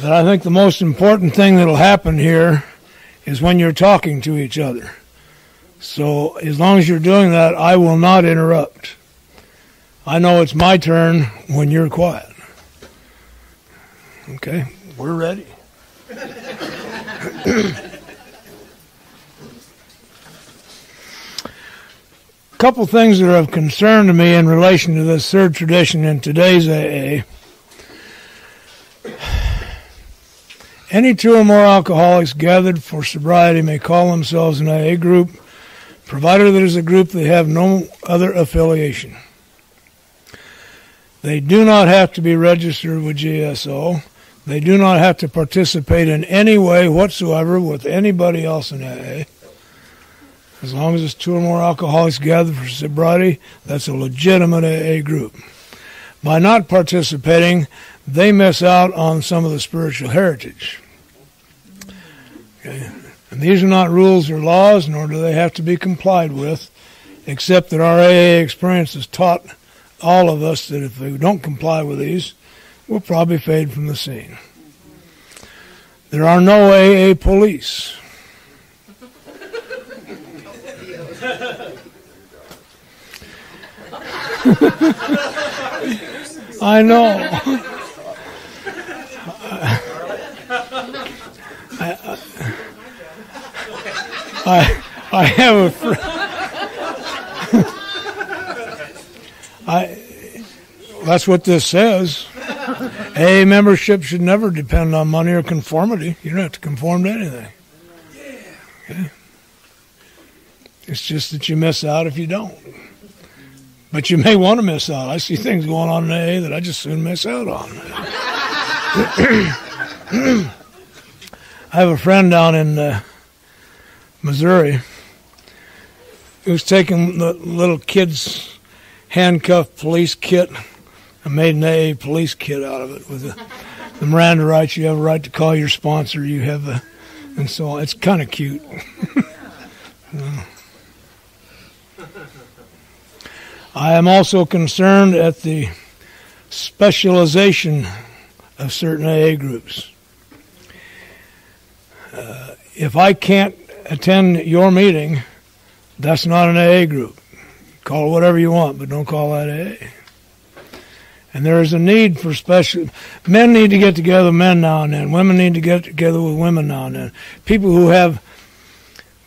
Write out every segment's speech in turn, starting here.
But I think the most important thing that will happen here is when you're talking to each other. So as long as you're doing that, I will not interrupt. I know it's my turn when you're quiet. Okay, we're ready. A couple things that are of concern to me in relation to this third tradition in today's AA. Any two or more alcoholics gathered for sobriety may call themselves an AA group, provided that as a group they have no other affiliation. They do not have to be registered with GSO. They do not have to participate in any way whatsoever with anybody else in AA. As long as it's two or more alcoholics gathered for sobriety, that's a legitimate AA group. By not participating, they miss out on some of the spiritual heritage. Okay. And these are not rules or laws, nor do they have to be complied with, except that our AA experience has taught all of us that if we don't comply with these, we'll probably fade from the scene. There are no AA police. I know. I have a friend. That's what this says. AA membership should never depend on money or conformity. You don't have to conform to anything. Okay? It's just that you miss out if you don't. But you may want to miss out. I see things going on in AA that I just soon miss out on. I have a friend down in Missouri who's taking the little kids' handcuffed police kit and made an AA police kit out of it with the Miranda rights. You have a right to call your sponsor. You have a, and so on. It's kind of cute. I am also concerned at the specialization of certain AA groups. If I can't attend your meeting, that's not an AA group. Call it whatever you want, but don't call that AA. And there is a need for special... Men need to get together with men now and then. Women need to get together with women now and then. People who have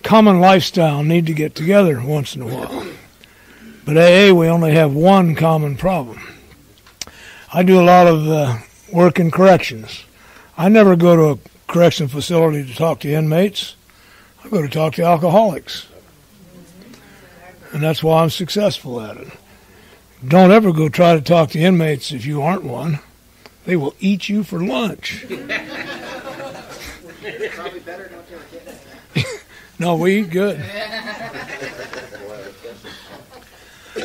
common lifestyle need to get together once in a while. But AA, we only have one common problem. I do a lot of work in corrections. I never go to a correction facility to talk to inmates. I go to talk to alcoholics. And that's why I'm successful at it. Don't ever go try to talk to inmates if you aren't one. They will eat you for lunch. Probably better not to get it. No, we eat good.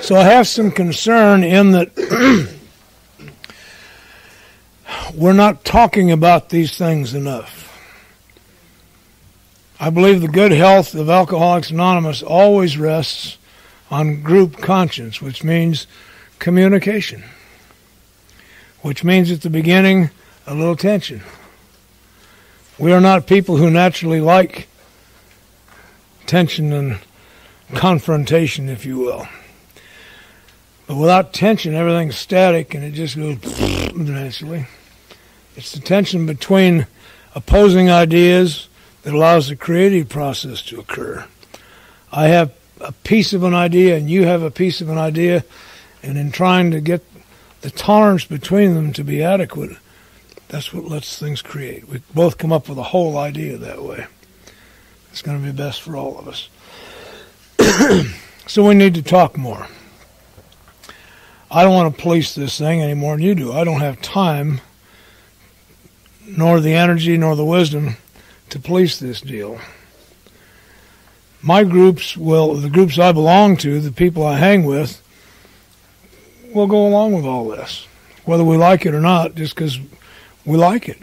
So I have some concern in that we're not talking about these things enough. I believe the good health of Alcoholics Anonymous always rests on group conscience, which means communication, which means at the beginning a little tension. We are not people who naturally like tension and confrontation, if you will. But without tension, everything's static and it just goes eventually. It's the tension between opposing ideas that allows the creative process to occur. I have a piece of an idea and you have a piece of an idea, and in trying to get the tolerance between them to be adequate, that's what lets things create. We both come up with a whole idea that way. It's going to be best for all of us. So we need to talk more. I don't want to police this thing any more than you do. I don't have time, nor the energy, nor the wisdom to police this deal. My groups will, the groups I belong to, the people I hang with, will go along with all this, whether we like it or not, just because we like it.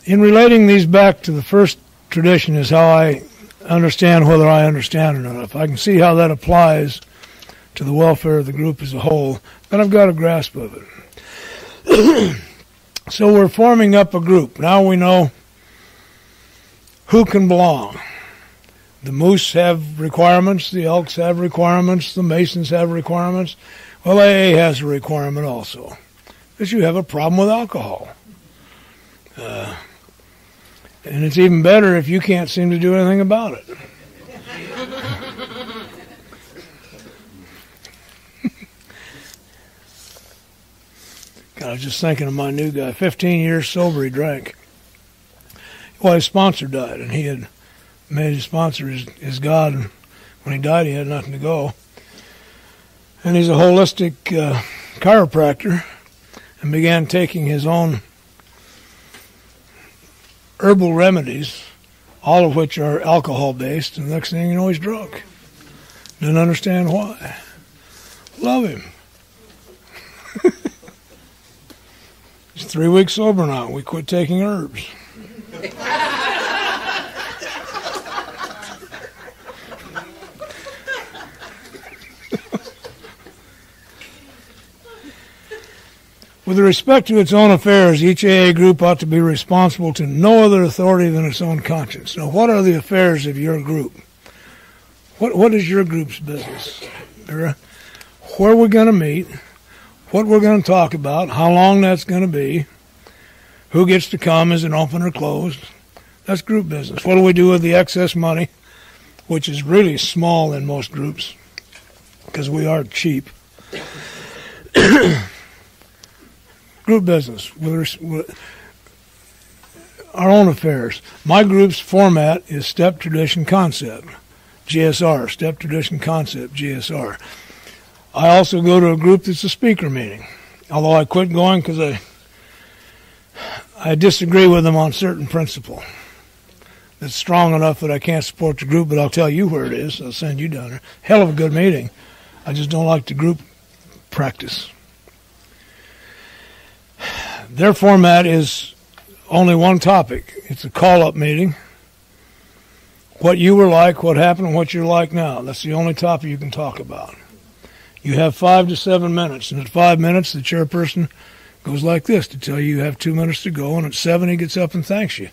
In relating these back to the first tradition is how I understand whether I understand or not. If I can see how that applies to the welfare of the group as a whole, then I've got a grasp of it. So we're forming up a group. Now we know who can belong. The Moose have requirements, the Elks have requirements, the Masons have requirements. Well, AA has a requirement also, that you have a problem with alcohol. And it's even better if you can't seem to do anything about it. God, I was just thinking of my new guy. 15 years sober, he drank. Well, his sponsor died, and he had made his sponsor his God. And when he died, he had nothing to go. And he's a holistic chiropractor and began taking his own herbal remedies, all of which are alcohol-based, and the next thing you know, he's drunk. Didn't understand why. Love him. He's 3 weeks sober now. We quit taking herbs. With respect to its own affairs, each AA group ought to be responsible to no other authority than its own conscience. Now, what are the affairs of your group? What is your group's business? Where we're going to meet, what we're going to talk about, how long that's going to be, who gets to come, is it open or closed? That's group business. What do we do with the excess money, which is really small in most groups because we are cheap? Group business, with our own affairs. My group's format is Step Tradition Concept, GSR, Step Tradition Concept, GSR. I also go to a group that's a speaker meeting, although I quit going because I disagree with them on certain principle. It's strong enough that I can't support the group, but I'll tell you where it is. I'll send you down there. Hell of a good meeting. I just don't like the group practice. Their format is only one topic. It's a call-up meeting. What you were like, what happened, and what you're like now. That's the only topic you can talk about. You have 5 to 7 minutes, and at 5 minutes, the chairperson goes like this to tell you have 2 minutes to go, and at 7, he gets up and thanks you.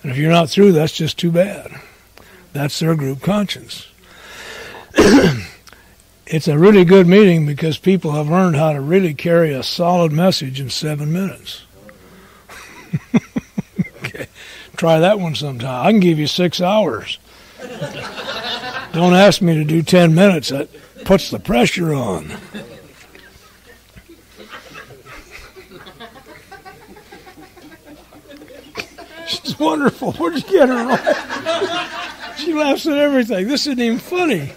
And if you're not through, that's just too bad. That's their group conscience. It's a really good meeting because people have learned how to really carry a solid message in 7 minutes. Okay. Try that one sometime. I can give you 6 hours. Don't ask me to do 10 minutes. That puts the pressure on. She's wonderful. Where'd you get her on? She laughs at everything. This isn't even funny.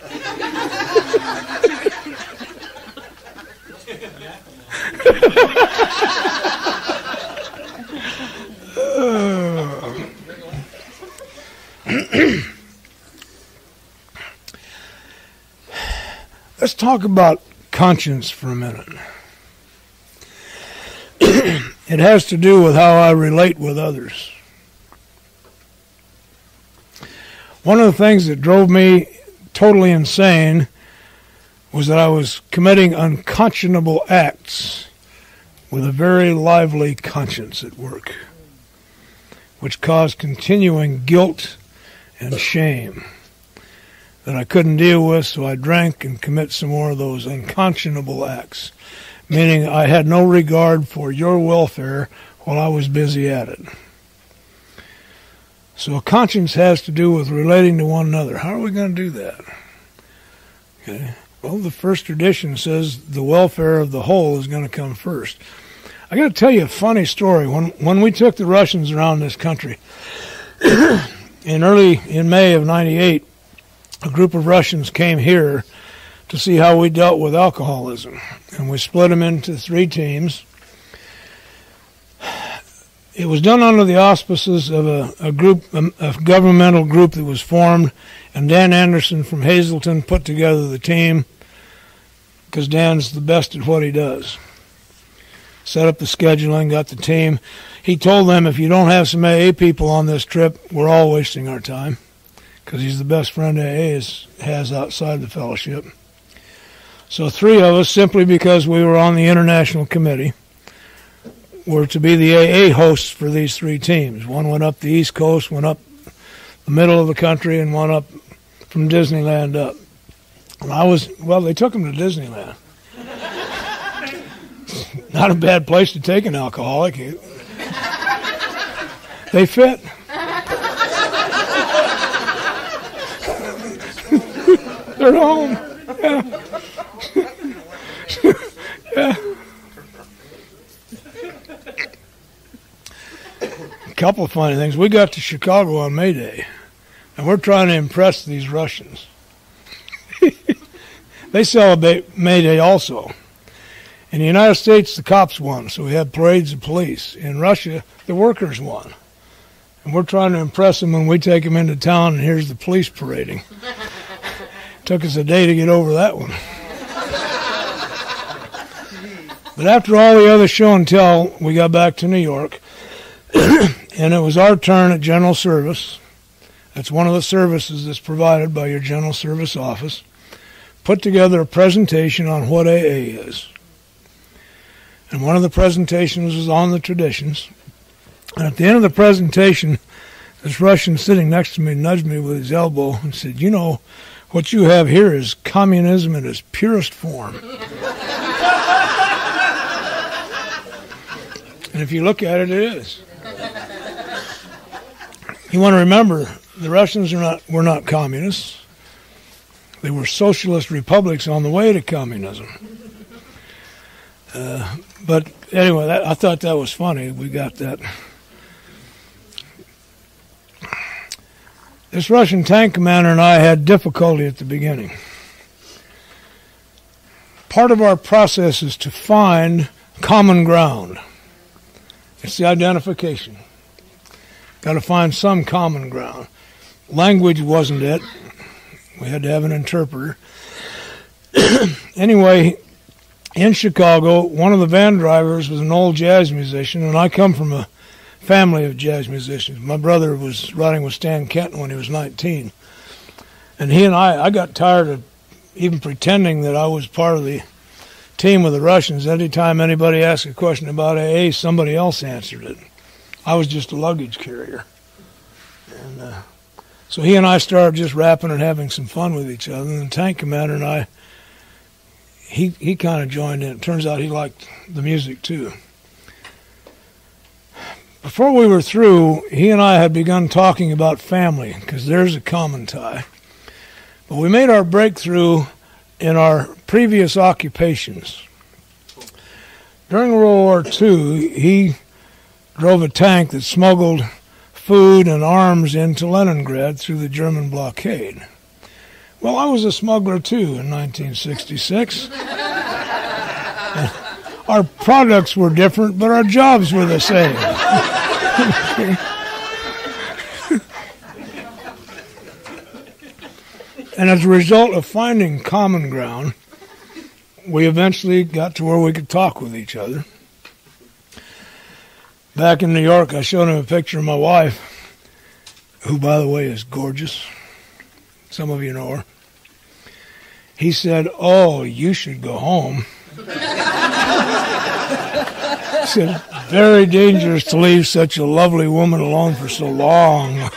Let's talk about conscience for a minute. It has to do with how I relate with others. One of the things that drove me totally insane was that I was committing unconscionable acts with a very lively conscience at work, which caused continuing guilt and shame that I couldn't deal with, so I drank and commit some more of those unconscionable acts, meaning I had no regard for your welfare while I was busy at it. So a conscience has to do with relating to one another. How are we going to do that? Okay. Well, the first tradition says the welfare of the whole is going to come first. I got to tell you a funny story. When we took the Russians around this country, in May of '98, a group of Russians came here to see how we dealt with alcoholism, and we split them into 3 teams. It was done under the auspices of a governmental group that was formed, and Dan Anderson from Hazleton put together the team because Dan's the best at what he does. Set up the scheduling, got the team. He told them, if you don't have some AA people on this trip, we're all wasting our time, because he's the best friend AA has outside the fellowship. So 3 of us, simply because we were on the international committee, were to be the AA hosts for these 3 teams. One went up the East Coast, one up the middle of the country, and one up from Disneyland up. And they took them to Disneyland. Not a bad place to take an alcoholic. They fit. They're home. Yeah. Yeah. A couple of funny things. We got to Chicago on May Day, and we're trying to impress these Russians. They celebrate May Day also. In the United States, the cops won, so we had parades of police. In Russia, the workers won. And we're trying to impress them when we take them into town, and here's the police parading. Took us a day to get over that one. But after all the other show and tell, we got back to New York, and it was our turn at General Service. That's one of the services that's provided by your General Service office. Put together a presentation on what AA is. And one of the presentations was on the traditions. And at the end of the presentation, this Russian sitting next to me nudged me with his elbow and said, "You know, what you have here is communism in its purest form." And if you look at it, it is. You want to remember, the Russians were not communists. They were socialist republics on the way to communism. But anyway, I thought that was funny. We got that. This Russian tank commander and I had difficulty at the beginning. Part of our process is to find common ground. It's the identification. Got to find some common ground. Language wasn't it. We had to have an interpreter. Anyway, in Chicago, one of the van drivers was an old jazz musician, and I come from a family of jazz musicians. My brother was riding with Stan Kenton when he was 19. And he and I got tired of even pretending that I was part of the team with the Russians. Anytime anybody asked a question about AA, somebody else answered it. I was just a luggage carrier. And so he and I started just rapping and having some fun with each other. And the tank commander and I, he kind of joined in. It turns out he liked the music too. Before we were through, he and I had begun talking about family, because there's a common tie. But we made our breakthrough in our previous occupations. During World War II, he drove a tank that smuggled food and arms into Leningrad through the German blockade. Well, I was a smuggler too in 1966. Our products were different, but our jobs were the same. And as a result of finding common ground, we eventually got to where we could talk with each other. Back in New York, I showed him a picture of my wife, who, by the way, is gorgeous. Some of you know her. He said, "Oh, you should go home." He said, "Very dangerous to leave such a lovely woman alone for so long."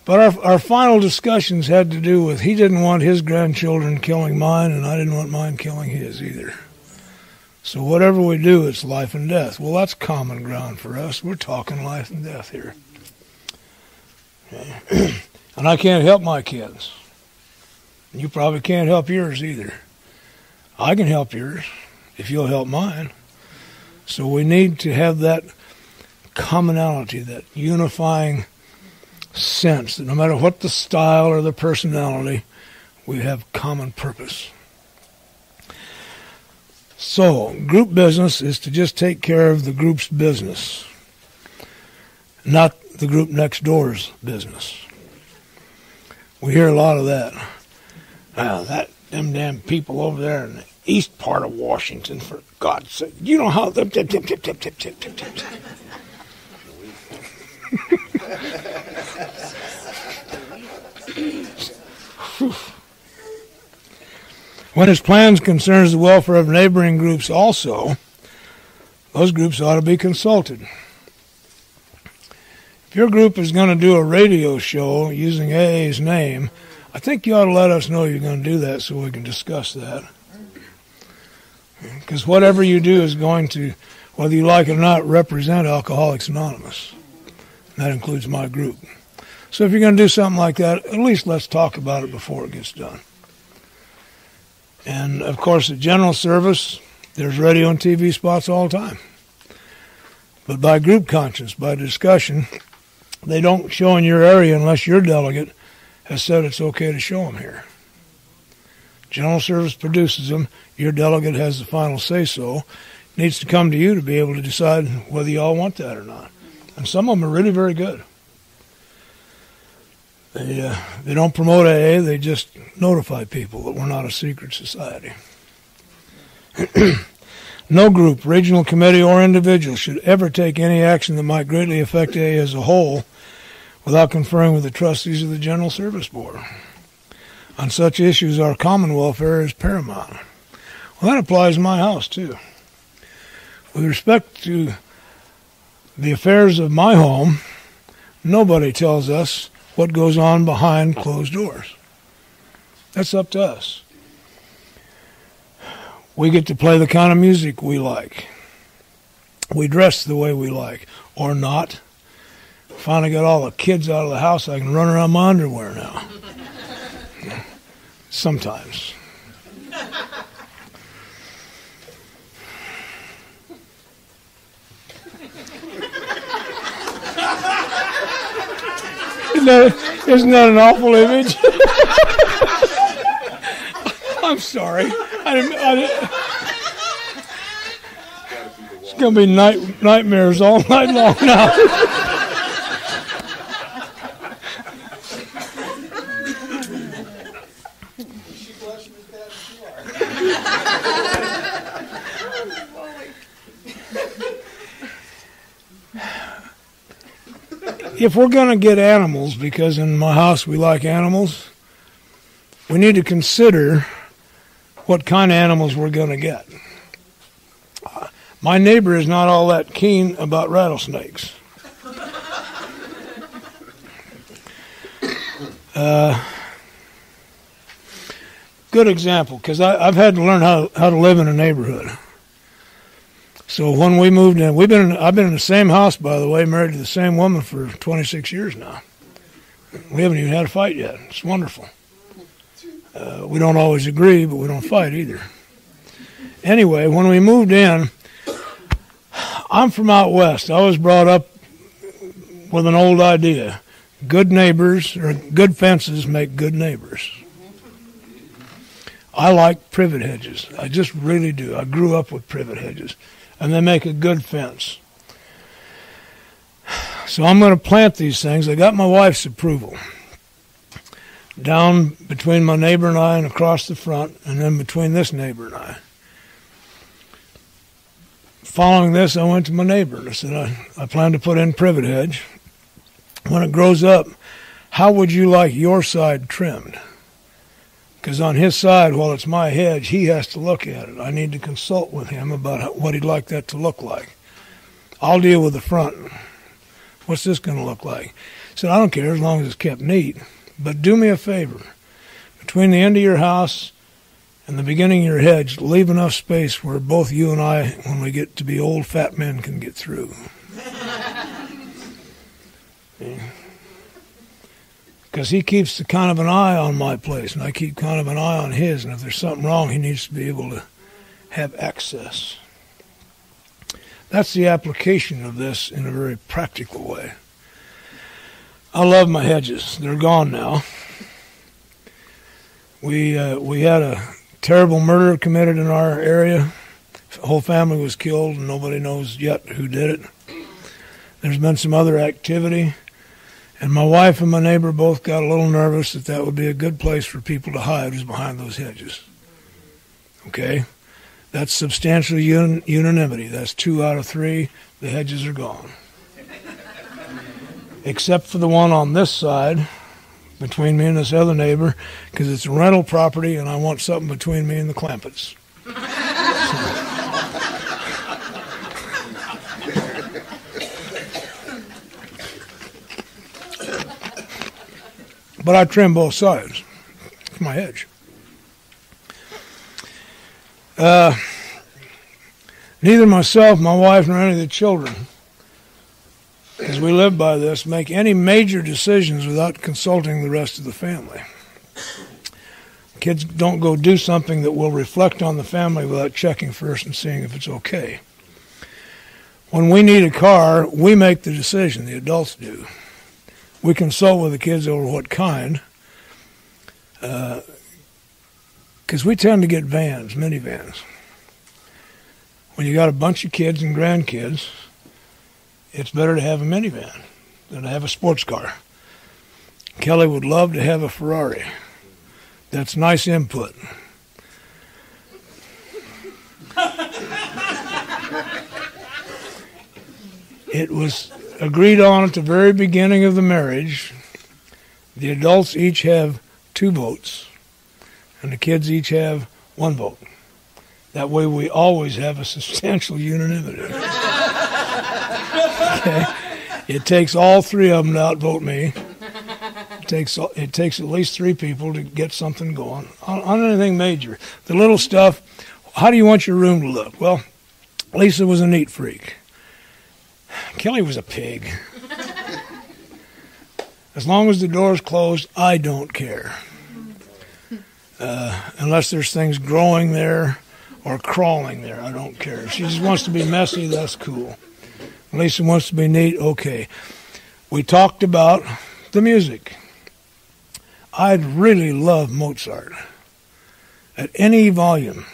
But our final discussions had to do with, he didn't want his grandchildren killing mine, and I didn't want mine killing his either. So whatever we do, it's life and death. Well, that's common ground for us. We're talking life and death here. Okay. And I can't help my kids. You probably can't help yours either. I can help yours if you'll help mine. So we need to have that commonality, that unifying sense that no matter what the style or the personality, we have common purpose. So, group business is to just take care of the group's business, not the group next door's business. We hear a lot of that. Them damn people over there in the east part of Washington, for God's sake. You know how... When his plans concerns the welfare of neighboring groups also, those groups ought to be consulted. If your group is going to do a radio show using AA's name, I think you ought to let us know you're going to do that so we can discuss that. Because whatever you do is going to, whether you like it or not, represent Alcoholics Anonymous. And that includes my group. So if you're going to do something like that, at least let's talk about it before it gets done. And, of course, at general service, there's radio and TV spots all the time. But by group conscience, by discussion, they don't show in your area unless your delegate has said it's okay to show them here. General service produces them. Your delegate has the final say-so. Needs to come to you to be able to decide whether you all want that or not. And some of them are really very good. They don't promote AA, they just notify people that we're not a secret society. No group, regional committee, or individual should ever take any action that might greatly affect AA as a whole without conferring with the trustees of the General Service Board. On such issues, our common welfare is paramount. Well, that applies to my house, too. With respect to the affairs of my home, nobody tells us what goes on behind closed doors. That's up to us. We get to play the kind of music we like. We dress the way we like, or not. Finally got all the kids out of the house, I can run around my underwear now. Sometimes. Isn't that an awful image? I'm sorry. It's going to be nightmares all night long now. If we're going to get animals, because in my house we like animals, we need to consider what kind of animals we're going to get. My neighbor is not all that keen about rattlesnakes. Good example, because I've had to learn how to live in a neighborhood. So when we moved in, I've been in the same house, by the way, married to the same woman for 26 years now. We haven't even had a fight yet. It's wonderful. We don't always agree, but we don't fight either. Anyway, when we moved in, I'm from out west. I was brought up with an old idea. Good neighbors, or good fences make good neighbors. I like privet hedges. I just really do. I grew up with privet hedges. And they make a good fence. So I'm going to plant these things. I got my wife's approval. Down between my neighbor and I and across the front, and then between this neighbor and I. Following this, I went to my neighbor and I said, I plan to put in privet hedge. When it grows up, how would you like your side trimmed? Because on his side, while it's my hedge, he has to look at it. I need to consult with him about what he'd like that to look like. I'll deal with the front. What's this going to look like? He said, I don't care as long as it's kept neat. But do me a favor. Between the end of your house and the beginning of your hedge, leave enough space where both you and I, when we get to be old fat men, can get through. Because he keeps kind of an eye on my place, and I keep kind of an eye on his, and if there's something wrong, he needs to be able to have access. That's the application of this in a very practical way. I love my hedges. They're gone now. We had a terrible murder committed in our area. The whole family was killed, and nobody knows yet who did it. There's been some other activity. And my wife and my neighbor both got a little nervous that would be a good place for people to hide, was behind those hedges. Okay? That's substantial unanimity. That's 2 out of 3. The hedges are gone. Except for the one on this side, between me and this other neighbor because it's a rental property and I want something between me and the Clampetts. But I trim both sides. It's my hedge. Neither myself, my wife, nor any of the children, as we live by this, make any major decisions without consulting the rest of the family. Kids don't go do something that will reflect on the family without checking first and seeing if it's okay. When we need a car, we make the decision, the adults do. We consult with the kids over what kind, because we tend to get vans, minivans. When you got a bunch of kids and grandkids, it's better to have a minivan than to have a sports car. Kelly would love to have a Ferrari. That's nice input. It was agreed on at the very beginning of the marriage. The adults each have 2 votes, and the kids each have 1 vote. That way we always have a substantial unanimity. Okay? It takes all 3 of them to outvote me. It takes at least 3 people to get something going on anything major. The little stuff, how do you want your room to look? Well, Lisa was a neat freak. Kelly was a pig. As long as the door's closed, I don't care. Unless there's things growing there or crawling there, I don't care. If she just wants to be messy, that's cool. Lisa wants to be neat, okay. We talked about the music. I'd really love Mozart at any volume,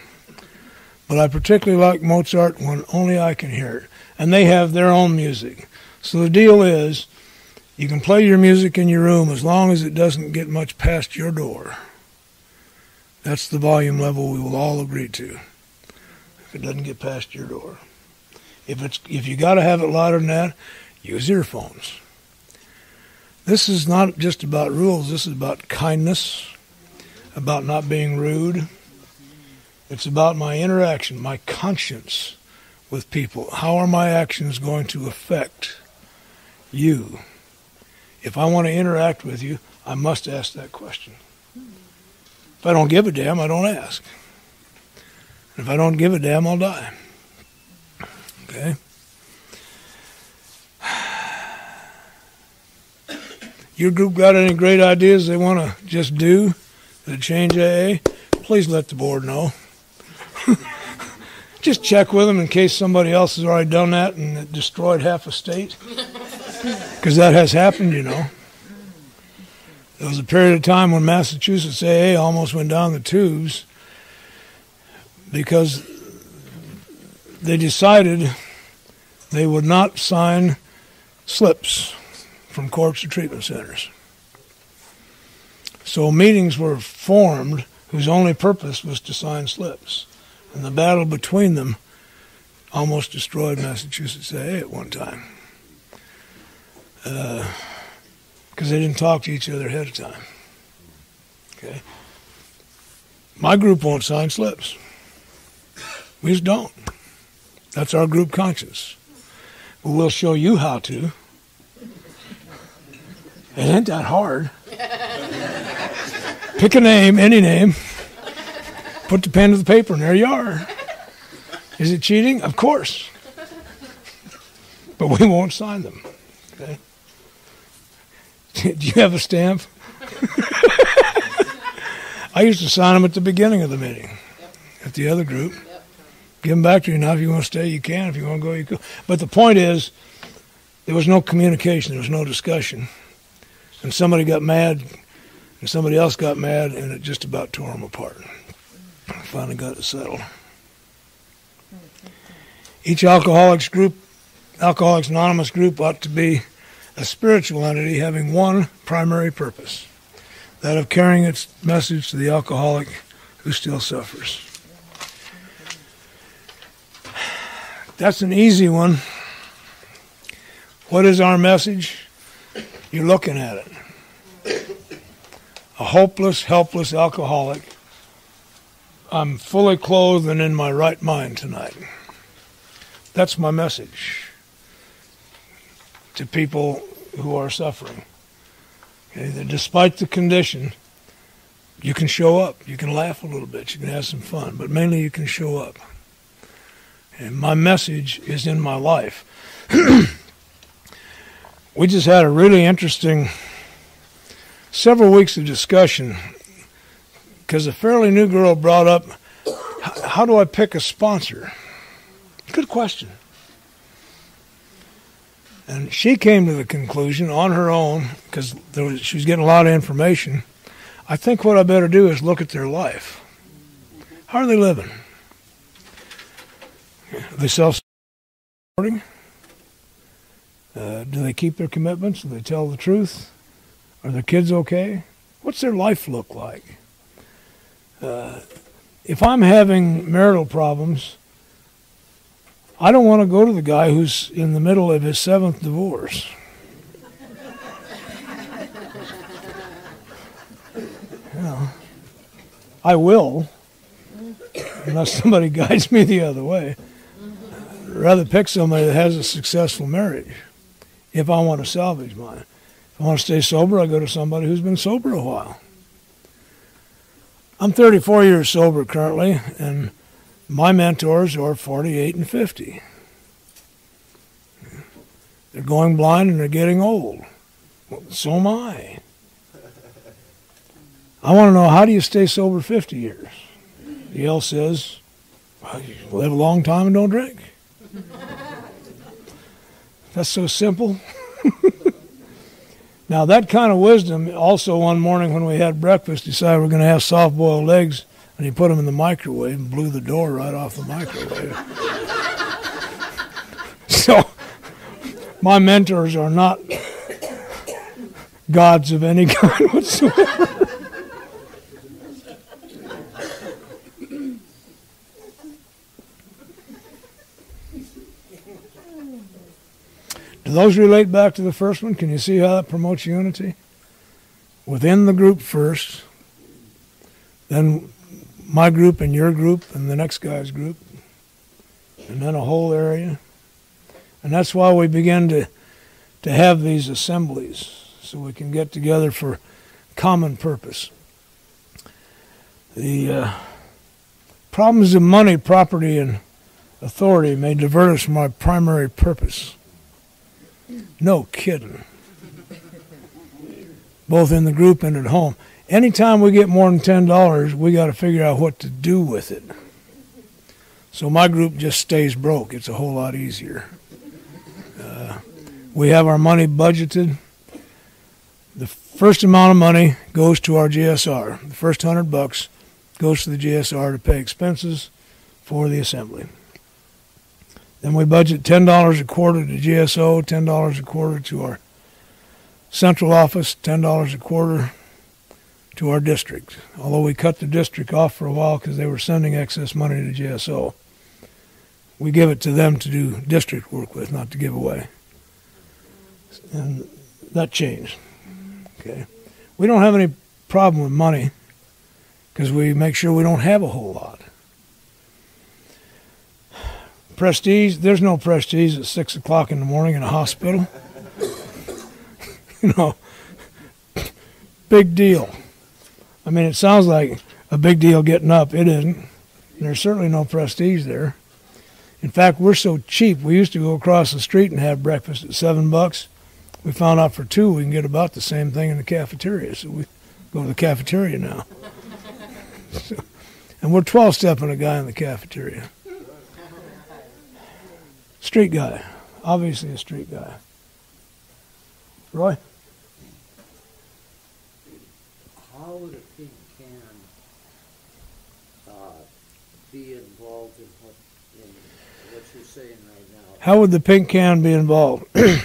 but I particularly like Mozart when only I can hear it. And they have their own music. So the deal is, you can play your music in your room as long as it doesn't get much past your door. That's the volume level we will all agree to. If it doesn't get past your door. If you got to have it louder than that, use earphones. This is not just about rules. This is about kindness, about not being rude. It's about my interaction, my conscience with people. How are my actions going to affect you? If I want to interact with you, I must ask that question. If I don't give a damn, I don't ask. If I don't give a damn, I'll die. Okay? Your group got any great ideas they want to just do to change AA? Please let the board know. Just check with them in case somebody else has already done that and it destroyed half a state. Because that has happened, you know. There was a period of time when Massachusetts AA almost went down the tubes because they decided they would not sign slips from courts or treatment centers. So meetings were formed whose only purpose was to sign slips. And the battle between them almost destroyed Massachusetts AA at one time. Because they didn't talk to each other ahead of time. Okay? My group won't sign slips. We just don't. That's our group conscience. But we'll show you how to. It ain't that hard. Pick a name, any name. Put the pen to the paper, and there you are. Is it cheating? Of course. But we won't sign them. Okay? Do you have a stamp? I used to sign them at the beginning of the meeting. At the other group. Give them back to you now. If you want to stay, you can. If you want to go, you go. But the point is, there was no communication. There was no discussion. And somebody got mad, and somebody else got mad, and it just about tore them apart. Finally got it settled. Each Alcoholics Anonymous group ought to be a spiritual entity having one primary purpose, that of carrying its message to the alcoholic who still suffers. That's an easy one. What is our message? You're looking at it. a hopeless, helpless alcoholic. I'm fully clothed and in my right mind tonight. That's my message to people who are suffering. Okay, that despite the condition, you can show up. You can laugh a little bit. You can have some fun. But mainly you can show up. And my message is in my life. We just had a really interesting several weeks of discussion because a fairly new girl brought up, how do I pick a sponsor? Good question. And she came to the conclusion on her own, because she was getting a lot of information, I think what I better do is look at their life. How are they living? Are they self-supporting? Do they keep their commitments? Do they tell the truth? Are their kids okay? What's their life look like? If I'm having marital problems, I don't want to go to the guy who's in the middle of his 7th divorce. You know, I will, unless somebody guides me the other way. I'd rather pick somebody that has a successful marriage if I want to salvage mine. If I want to stay sober, I go to somebody who's been sober a while. I'm 34 years sober currently, and my mentors are 48 and 50. They're going blind and they're getting old. Well, so am I. I want to know, how do you stay sober 50 years? Yale says, well, you live a long time and don't drink. That's so simple. Now, that kind of wisdom, also one morning when we had breakfast, decided we're going to have soft-boiled eggs, and he put them in the microwave and blew the door right off the microwave. So, my mentors are not gods of any kind whatsoever. Do those relate back to the first one? Can you see how that promotes unity? Within the group first, then my group and your group and the next guy's group, and then a whole area. And that's why we begin to have these assemblies, so we can get together for common purpose. The problems of money, property, and authority may divert us from our primary purpose. No kidding. Both in the group and at home. Anytime we get more than $10, we got to figure out what to do with it. So my group just stays broke. It's a whole lot easier. We have our money budgeted. The first amount of money goes to our GSR. The first $100 goes to the GSR to pay expenses for the assembly. Then we budget $10 a quarter to GSO, $10 a quarter to our central office, $10 a quarter to our district. Although we cut the district off for a while because they were sending excess money to GSO. We give it to them to do district work with, not to give away. And that changed. Okay. We don't have any problem with money because we make sure we don't have a whole lot. Prestige, there's no prestige at 6 o'clock in the morning in a hospital. You know, big deal. I mean, it sounds like a big deal getting up. It isn't. There's certainly no prestige there. In fact, we're so cheap. We used to go across the street and have breakfast at $7. We found out for $2 we can get about the same thing in the cafeteria. So we go to the cafeteria now. And we're 12-stepping a guy in the cafeteria. Street guy. Obviously a street guy. Roy? How would a pink can be involved in what you're saying right now? How would the pink can be involved? The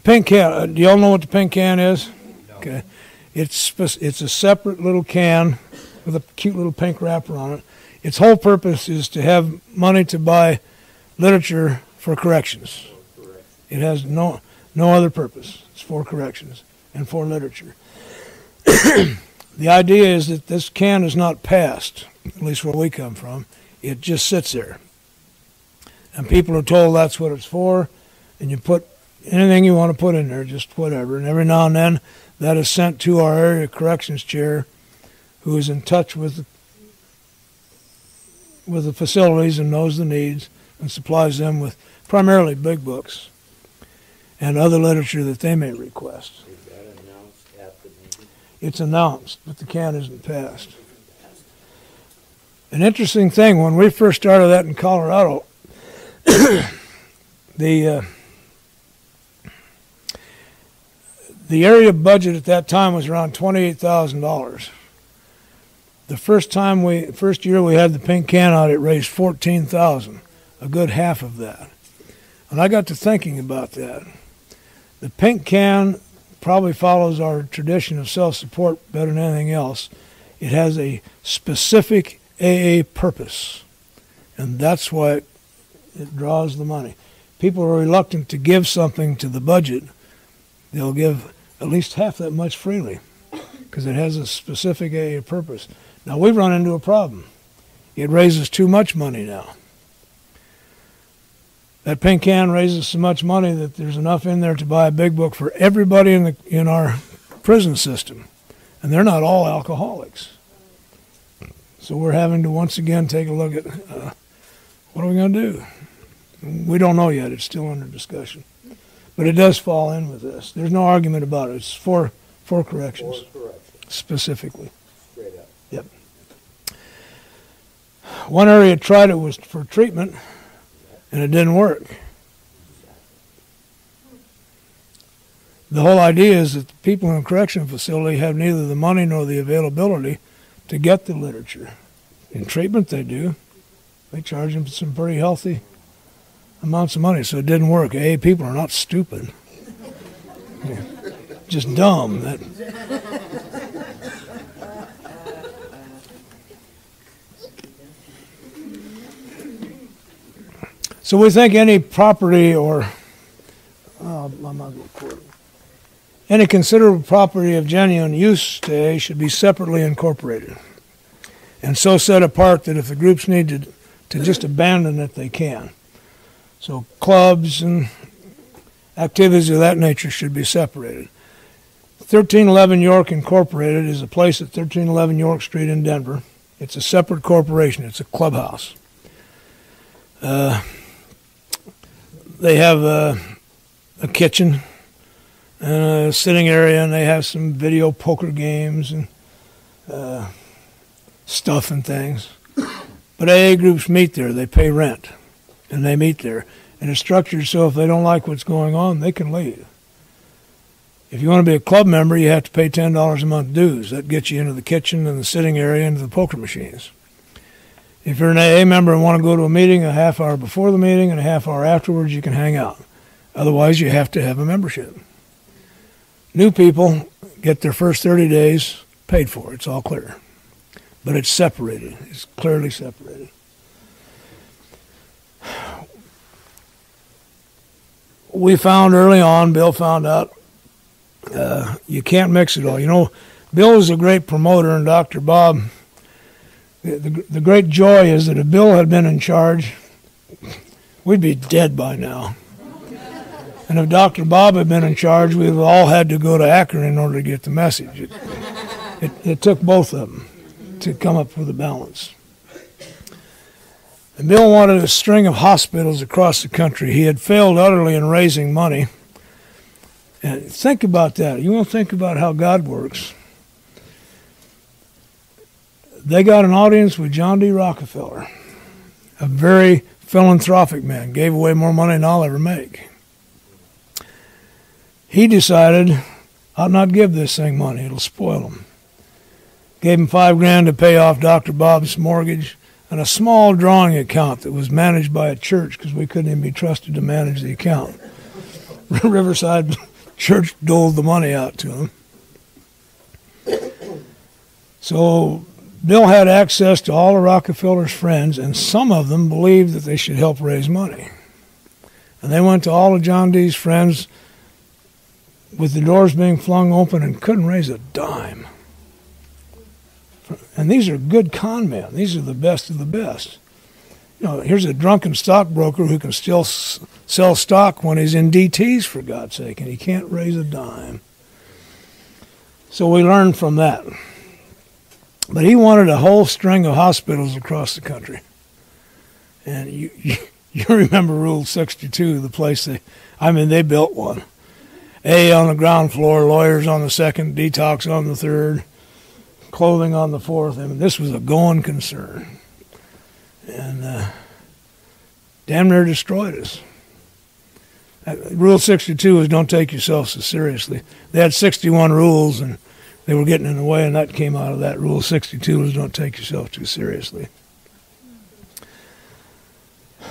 pink can, do y'all know what the pink can is? No. Okay. It's a separate little can with a cute little pink wrapper on it. Its whole purpose is to have money to buy literature for corrections. It has no other purpose. It's for corrections and for literature. The idea is that this can is not passed, at least where we come from. It just sits there. And people are told that's what it's for, and you put anything you want to put in there, just whatever. And every now and then that is sent to our area corrections chair, who is in touch with the facilities and knows the needs and supplies them with primarily big books and other literature that they may request. Is that announced at the meeting? It's announced, but the can isn't passed. An interesting thing, when we first started that in Colorado, the area budget at that time was around $28,000. The first year we had the pink can out, it raised $14,000, a good half of that. And I got to thinking about that. The pink can probably follows our tradition of self-support better than anything else. It has a specific AA purpose, and that's why it draws the money. People are reluctant to give something to the budget. They'll give at least half that much freely because it has a specific AA purpose. Now, we've run into a problem. It raises too much money now. That pink can raises so much money that there's enough in there to buy a big book for everybody in our prison system. And they're not all alcoholics. So we're having to once again take a look at what are we going to do? We don't know yet. It's still under discussion. But it does fall in with this. There's no argument about it. It's for corrections. For corrections. Specifically. Straight up. Yep. One area tried it was for treatment, and it didn't work. The whole idea is that the people in a correction facility have neither the money nor the availability to get the literature. In treatment, they do. They charge them some pretty healthy amounts of money, so it didn't work. AA people are not stupid. Yeah. Just dumb. So we think any property or any considerable property of genuine use today should be separately incorporated and so set apart that if the groups need to just abandon it, they can. So clubs and activities of that nature should be separated. 1311 York Incorporated is a place at 1311 York Street in Denver. It's a separate corporation. It's a clubhouse. They have a kitchen and a sitting area, and they have some video poker games and stuff and things. But AA groups meet there. They pay rent, and they meet there. And it's structured so if they don't like what's going on, they can leave. If you want to be a club member, you have to pay $10 a month dues. That gets you into the kitchen and the sitting area and the poker machines. If you're an AA member and want to go to a meeting a half hour before the meeting and a half hour afterwards, you can hang out. Otherwise, you have to have a membership. New people get their first 30 days paid for. It's all clear. But it's separated. It's clearly separated. We found early on, Bill found out, you can't mix it all. You know, Bill is a great promoter, and Dr. Bob, the great joy is that if Bill had been in charge, we'd be dead by now. And if Dr. Bob had been in charge, we'd all had to go to Akron in order to get the message. It took both of them to come up with a balance. And Bill wanted a string of hospitals across the country. He had failed utterly in raising money. And think about that. You want to think about how God works. They got an audience with John D. Rockefeller, a very philanthropic man, gave away more money than I'll ever make. He decided, I'll not give this thing money, it'll spoil him. Gave him $5,000 to pay off Dr. Bob's mortgage and a small drawing account that was managed by a church because we couldn't even be trusted to manage the account. Riverside Church doled the money out to him. So Bill had access to all of Rockefeller's friends, and some of them believed that they should help raise money. And they went to all of John D.'s friends with the doors being flung open and couldn't raise a dime. And these are good con men. These are the best of the best. You know, here's a drunken stockbroker who can still sell stock when he's in DTs, for God's sake, and he can't raise a dime. So we learned from that. But he wanted a whole string of hospitals across the country. And you remember Rule 62, the place they built one. A on the ground floor, lawyers on the second, detox on the third, clothing on the fourth. I mean, this was a going concern. And damn near destroyed us. Rule 62 is don't take yourself so seriously. They had 61 rules, and they were getting in the way, and that came out of that. Rule 62 is don't take yourself too seriously.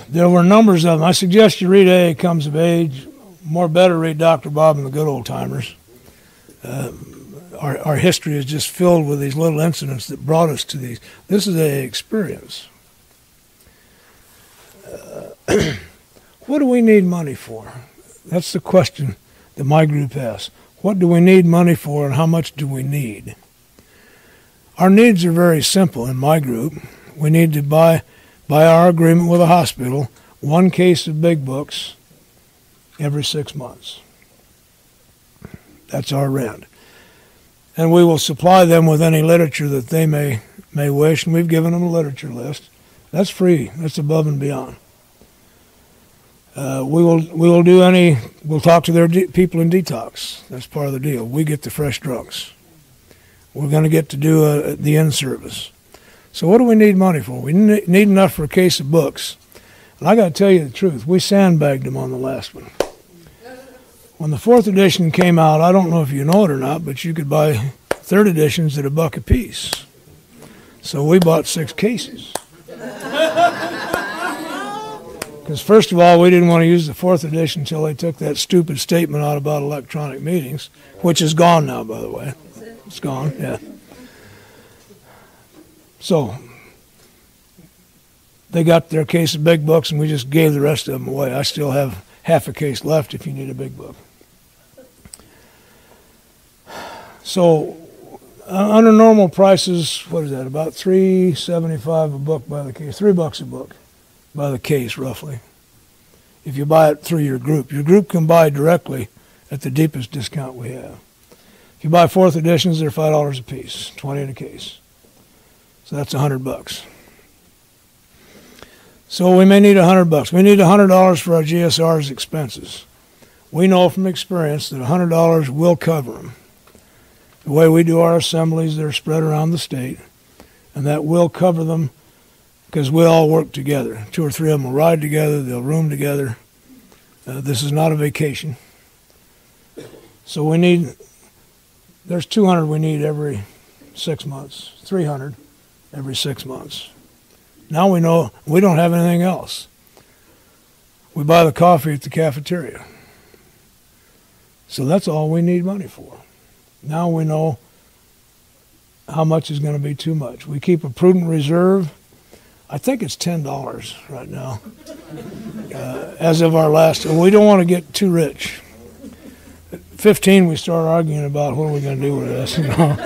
There were numbers of them. I suggest you read AA Comes of Age. More better read Dr. Bob and the Good Old Timers. Our history is just filled with these little incidents that brought us to these. This is AA experience. What do we need money for? That's the question that my group asks. What do we need money for, and how much do we need? Our needs are very simple in my group. We need to buy our agreement with a hospital, one case of big books every 6 months. That's our rent. And we will supply them with any literature that they may wish, and we've given them a literature list. That's free. That's above and beyond. We'll talk to their people in detox. That's part of the deal. We get the fresh drunks. We're going to get to do the in-service. So what do we need money for? We need enough for a case of books. And I got to tell you the truth. We sandbagged them on the last one. When the 4th edition came out, I don't know if you know it or not, but you could buy 3rd editions at $1 a piece. So we bought 6 cases. Because first of all, we didn't want to use the 4th edition until they took that stupid statement out about electronic meetings, which is gone now, by the way. It's gone, yeah. So they got their case of big books, and we just gave the rest of them away. I still have half a case left if you need a big book. So under normal prices, what is that, about $3.75 a book by the case, $3 a book by the case, roughly, if you buy it through your group. Your group can buy directly at the deepest discount we have. If you buy 4th editions, they're $5 a piece, 20 in a case. So that's $100. So we may need $100. We need $100 for our GSR's expenses. We know from experience that $100 will cover them. The way we do our assemblies, they're spread around the state, and that will cover them because we all work together. 2 or 3 of them will ride together, they'll room together. This is not a vacation. So there's 200 we need every 6 months, 300 every 6 months. Now we know we don't have anything else. We buy the coffee at the cafeteria. So that's all we need money for. Now we know how much is going to be too much. We keep a prudent reserve. I think it's $10 right now, as of our last. We don't want to get too rich. At 15, we start arguing about what are we going to do with this. You know?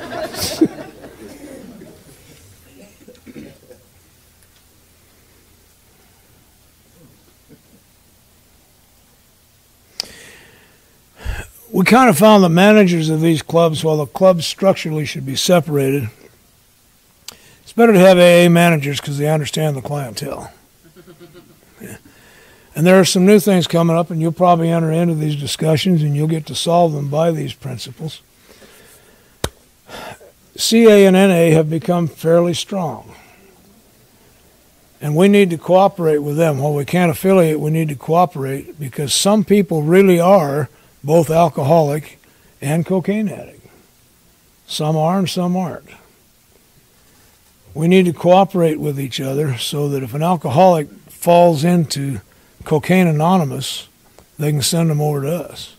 We kind of found the managers of these clubs, while the clubs structurally should be separated, it's better to have AA managers because they understand the clientele. Yeah. And there are some new things coming up, and you'll probably enter into these discussions, and you'll get to solve them by these principles. CA and NA have become fairly strong, and we need to cooperate with them. While we can't affiliate, we need to cooperate because some people really are both alcoholic and cocaine addict. Some are and some aren't. We need to cooperate with each other so that if an alcoholic falls into Cocaine Anonymous, they can send them over to us.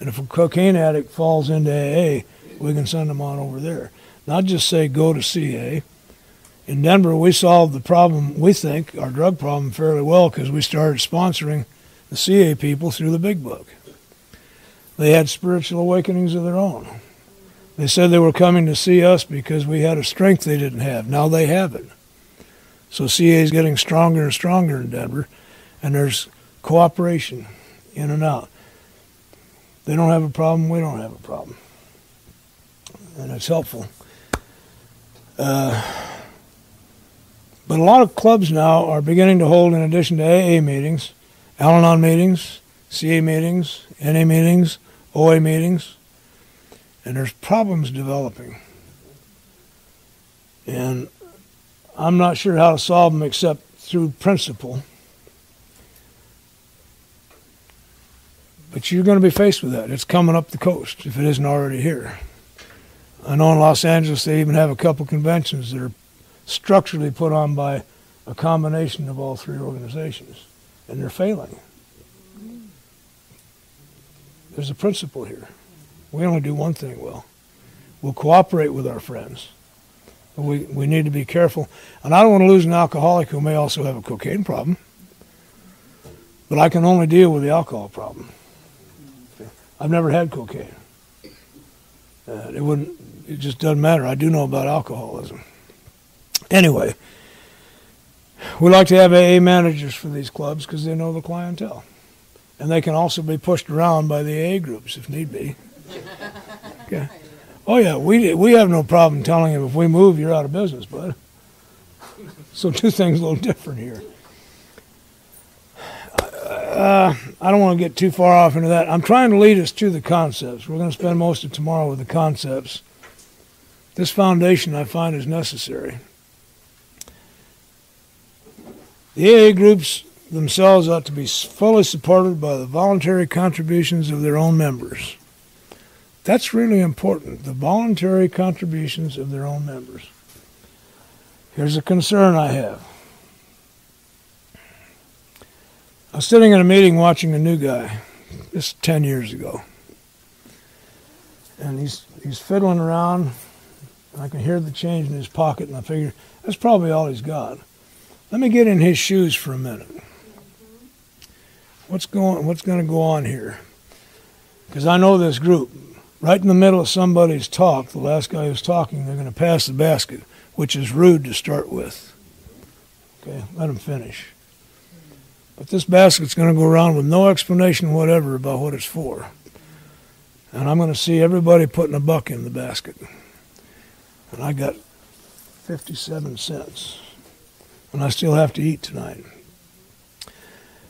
And if a cocaine addict falls into AA, we can send them on over there. Not just say go to CA. In Denver, we solved the problem, we think, our drug problem fairly well because we started sponsoring the CA people through the Big Book. they had spiritual awakenings of their own. They said they were coming to see us because we had a strength they didn't have. Now they have it. So CA is getting stronger and stronger in Denver, and there's cooperation in and out. They don't have a problem, we don't have a problem. And it's helpful. But a lot of clubs now are beginning to hold, in addition to AA meetings, Al-Anon meetings, CA meetings, NA meetings, OA meetings, and there's problems developing. And I'm not sure how to solve them except through principle. But you're going to be faced with that. It's coming up the coast if it isn't already here. I know in Los Angeles they even have a couple conventions that are structurally put on by a combination of all three organizations, and they're failing. There's a principle here. We only do one thing well. We'll cooperate with our friends. But we need to be careful. And I don't want to lose an alcoholic who may also have a cocaine problem. But I can only deal with the alcohol problem. I've never had cocaine. It just doesn't matter. I do know about alcoholism. Anyway, we like to have AA managers for these clubs because they know the clientele. And they can also be pushed around by the AA groups if need be. Okay. Oh, yeah, we have no problem telling him if we move, you're out of business, bud. So two things a little different here. I don't want to get too far off into that. I'm trying to lead us to the concepts. We're going to spend most of tomorrow with the concepts. This foundation I find is necessary. The AA groups themselves ought to be fully supported by the voluntary contributions of their own members. That's really important, the voluntary contributions of their own members. Here's a concern I have. I was sitting in a meeting watching a new guy, this 10 years ago. And he's fiddling around, and I can hear the change in his pocket, and I figure, that's probably all he's got. Let me get in his shoes for a minute. What's going to go on here? Because I know this group. Right in the middle of somebody's talk, the last guy who's talking, they're going to pass the basket, which is rude to start with. Okay, let them finish. But this basket's going to go around with no explanation whatever about what it's for. And I'm going to see everybody putting a buck in the basket. And I got 57 cents. And I still have to eat tonight.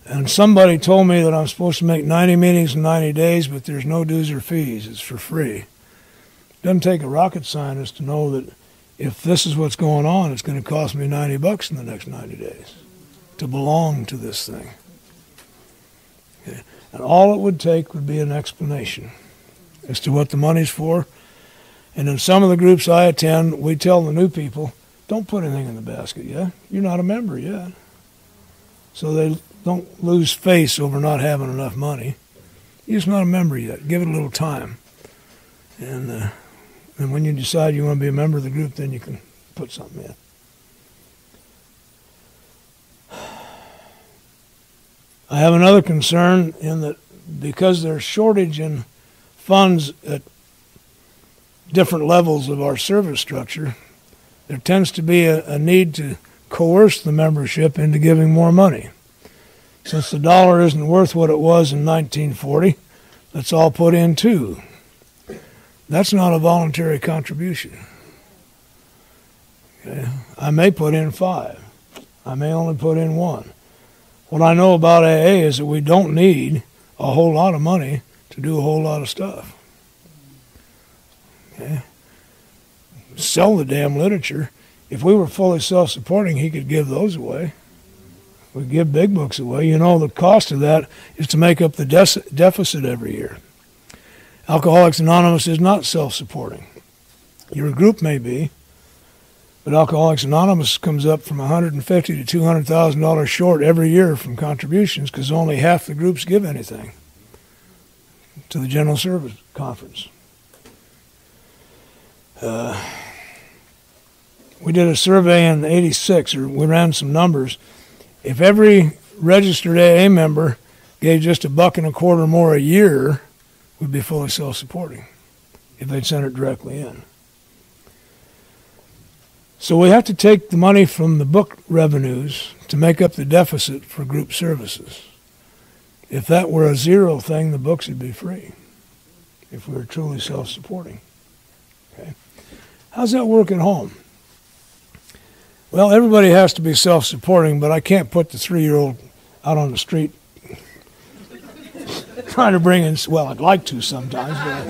And somebody told me that I'm supposed to make 90 meetings in 90 days, but there's no dues or fees. It's for free. It doesn't take a rocket scientist to know that if this is what's going on, it's going to cost me $90 in the next 90 days to belong to this thing. Okay. And all it would take would be an explanation as to what the money's for. And in some of the groups I attend, we tell the new people, don't put anything in the basket yet. You're not a member yet. So they don't lose face over not having enough money. You're just not a member yet. Give it a little time. And when you decide you want to be a member of the group, then you can put something in. I have another concern in that because there's shortage in funds at different levels of our service structure, there tends to be a need to coerce the membership into giving more money. Since the dollar isn't worth what it was in 1940, let's all put in 2. That's not a voluntary contribution. Okay. I may put in 5. I may only put in 1. What I know about AA is that we don't need a whole lot of money to do a whole lot of stuff. Okay. Sell the damn literature. If we were fully self-supporting, he could give those away. We give big books away. You know, the cost of that is to make up the deficit every year. Alcoholics Anonymous is not self-supporting. Your group may be, but Alcoholics Anonymous comes up from $150,000 to $200,000 short every year from contributions because only half the groups give anything to the General Service Conference. We did a survey in '86, or we ran some numbers. If every registered AA member gave just $1.25 more a year would be fully self-supporting if they'd sent it directly in. So we have to take the money from the book revenues to make up the deficit for group services. If that were a zero thing, the books would be free, if we were truly self-supporting. Okay? How's that work at home? Well, everybody has to be self-supporting, but I can't put the 3-year-old out on the street trying to bring in, well, I'd like to sometimes, but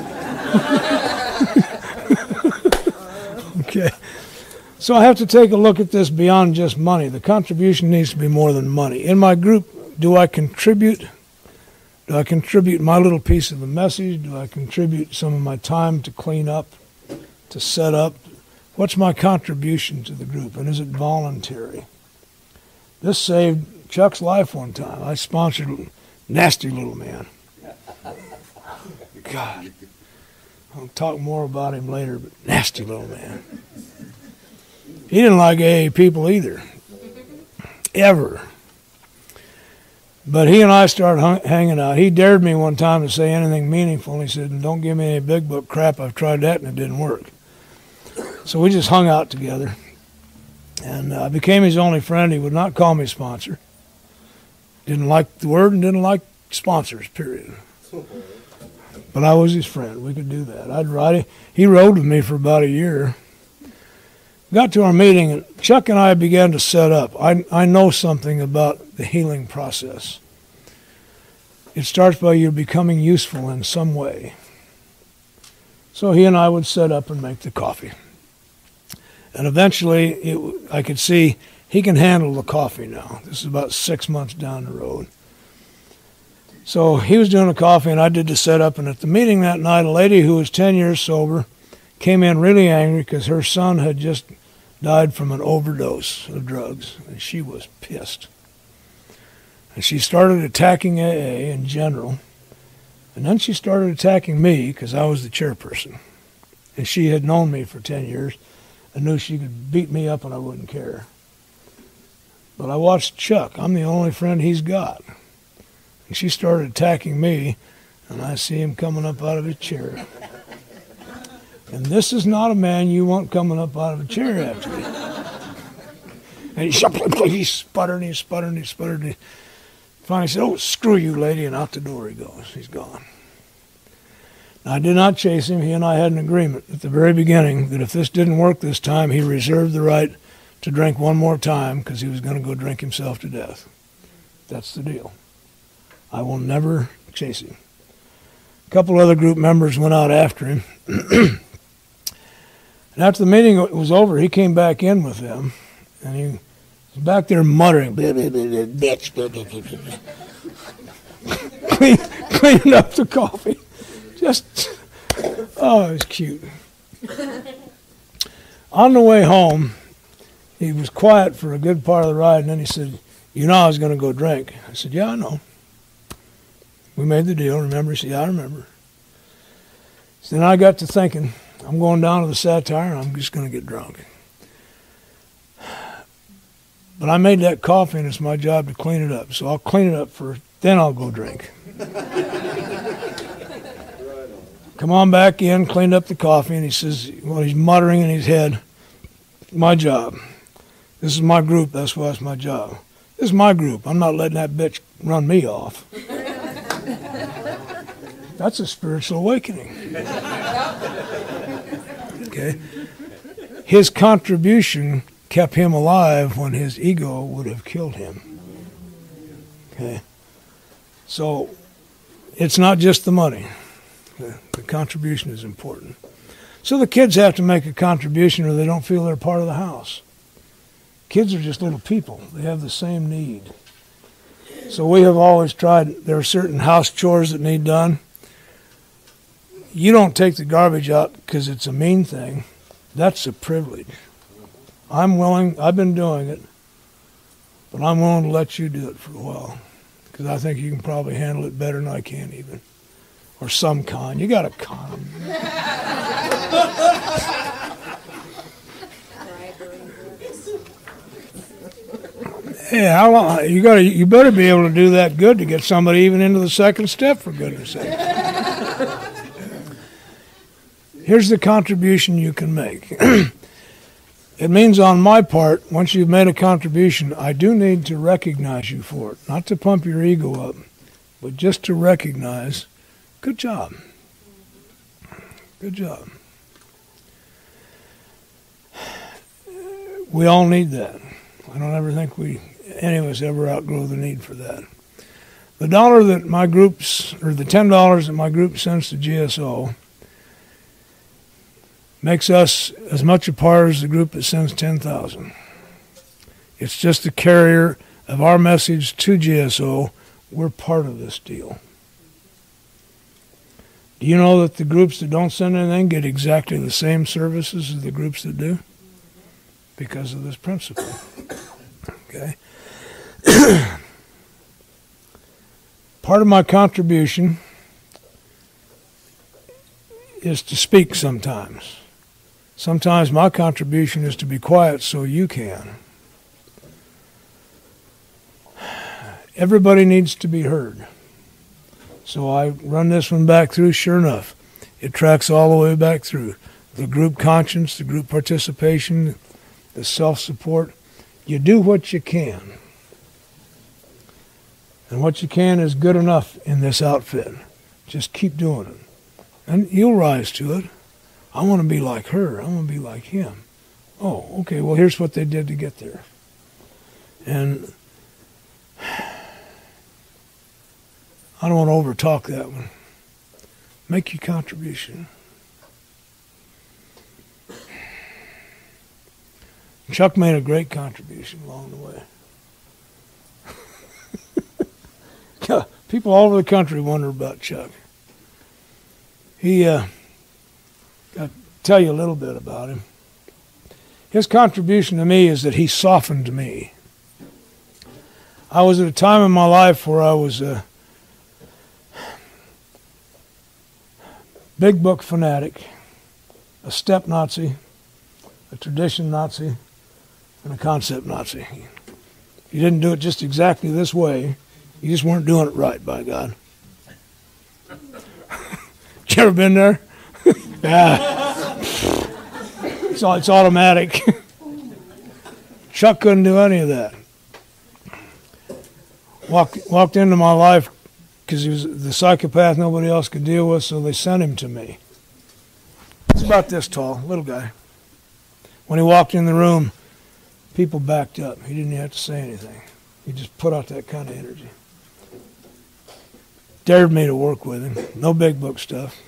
okay. So I have to take a look at this beyond just money. The contribution needs to be more than money. In my group, do I contribute? Do I contribute my little piece of the message? Do I contribute some of my time to clean up, to set up? What's my contribution to the group, and is it voluntary? This saved Chuck's life one time. I sponsored a nasty little man. God. I'll talk more about him later, but nasty little man. He didn't like AA people either, ever. But he and I started hanging out. He dared me one time to say anything meaningful, and he said, don't give me any big book crap. I've tried that, and it didn't work. So we just hung out together, and I became his only friend. He would not call me sponsor. Didn't like the word and didn't like sponsors, period. But I was his friend. We could do that. I'd ride. He rode with me for about a year. Got to our meeting, and Chuck and I began to set up. I know something about the healing process. It starts by you becoming useful in some way. So he and I would set up and make the coffee. And eventually, I could see he can handle the coffee now. This is about 6 months down the road. So he was doing the coffee, and I did the setup. And at the meeting that night, a lady who was 10 years sober came in really angry because her son had just died from an overdose of drugs, and she was pissed. And she started attacking AA in general, and then she started attacking me because I was the chairperson. And she had known me for 10 years and knew she could beat me up and I wouldn't care. But I watched Chuck. I'm the only friend he's got. And she started attacking me, and I see him coming up out of his chair. And this is not a man you want coming up out of a chair after you. And he sputtered and he sputtered and he sputtered. And he finally said, oh, screw you, lady, and out the door he goes. He's gone. Now, I did not chase him. He and I had an agreement at the very beginning that if this didn't work this time, he reserved the right to drink one more time because he was going to go drink himself to death. That's the deal. I will never chase him. A couple other group members went out after him. And after the meeting was over, he came back in with them, and he was back there muttering, bitch, cleaning up the coffee. Just, oh, it was cute. On the way home, he was quiet for a good part of the ride, and then he said, you know I was going to go drink. I said, yeah, I know. We made the deal, remember? He said, yeah, I remember. So then I got to thinking, I'm going down to the Satire, and I'm just going to get drunk. But I made that coffee, and it's my job to clean it up. So I'll clean it up first, then I'll go drink. Come on back in, cleaned up the coffee, and he says, well, he's muttering in his head, my job. This is my group, that's why it's my job. This is my group. I'm not letting that bitch run me off. That's a spiritual awakening. Okay? His contribution kept him alive when his ego would have killed him. Okay? So it's not just the money. The contribution is important. So the kids have to make a contribution or they don't feel they're part of the house. Kids are just little people. They have the same need. So we have always tried, there are certain house chores that need done. You don't take the garbage out because it's a mean thing. That's a privilege. I'm willing, I've been doing it, but I'm willing to let you do it for a while because I think you can probably handle it better than I can even. Or some con. You got to con them. Hey, how long? You better be able to do that good to get somebody even into the second step, for goodness sake. here's the contribution you can make. It means on my part, once you've made a contribution, I do need to recognize you for it. Not to pump your ego up, but just to recognize, good job. Good job. We all need that. I don't ever think any of us ever outgrow the need for that. The dollar that my groups, or the $10 that my group sends to GSO, makes us as much a part as the group that sends 10,000. It's just a carrier of our message to GSO. We're part of this deal. Do you know that the groups that don't send anything get exactly the same services as the groups that do? Because of this principle. Okay. Part of my contribution is to speak sometimes. Sometimes my contribution is to be quiet so you can. Everybody needs to be heard. So I run this one back through. Sure enough, it tracks all the way back through. The group conscience, the group participation, the self-support. You do what you can. And what you can is good enough in this outfit. Just keep doing it. And you'll rise to it. I want to be like her. I want to be like him. Oh, okay, well, here's what they did to get there. And I don't want to overtalk that one. Make your contribution. Chuck made a great contribution along the way. People all over the country wonder about Chuck. I'll tell you a little bit about him. His contribution to me is that he softened me. I was at a time in my life where I was a big book fanatic, a step Nazi, a tradition Nazi, and a concept Nazi. You didn't do it just exactly this way. You just weren't doing it right, by God. You ever been there? Yeah. It's automatic. Chuck couldn't do any of that. Walked into my life because he was the psychopath nobody else could deal with, so they sent him to me. He's about this tall, little guy. When he walked in the room, people backed up. He didn't even have to say anything. He just put out that kind of energy. Dared me to work with him. No big book stuff.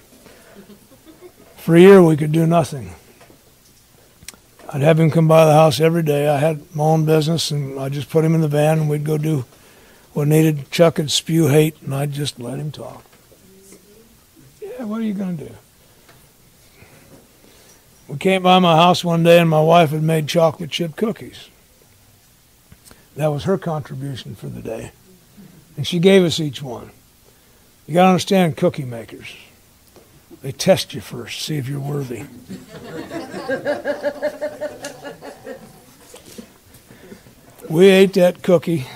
For a year, we could do nothing. I'd have him come by the house every day. I had my own business, and I'd just put him in the van, and we'd go do what needed. Chuck would spew hate, and I'd just let him talk. Yeah, what are you going to do? We came by my house one day, and my wife had made chocolate chip cookies. That was her contribution for the day. And she gave us each one. You got to understand cookie makers. They test you first, see if you're worthy. We ate that cookie,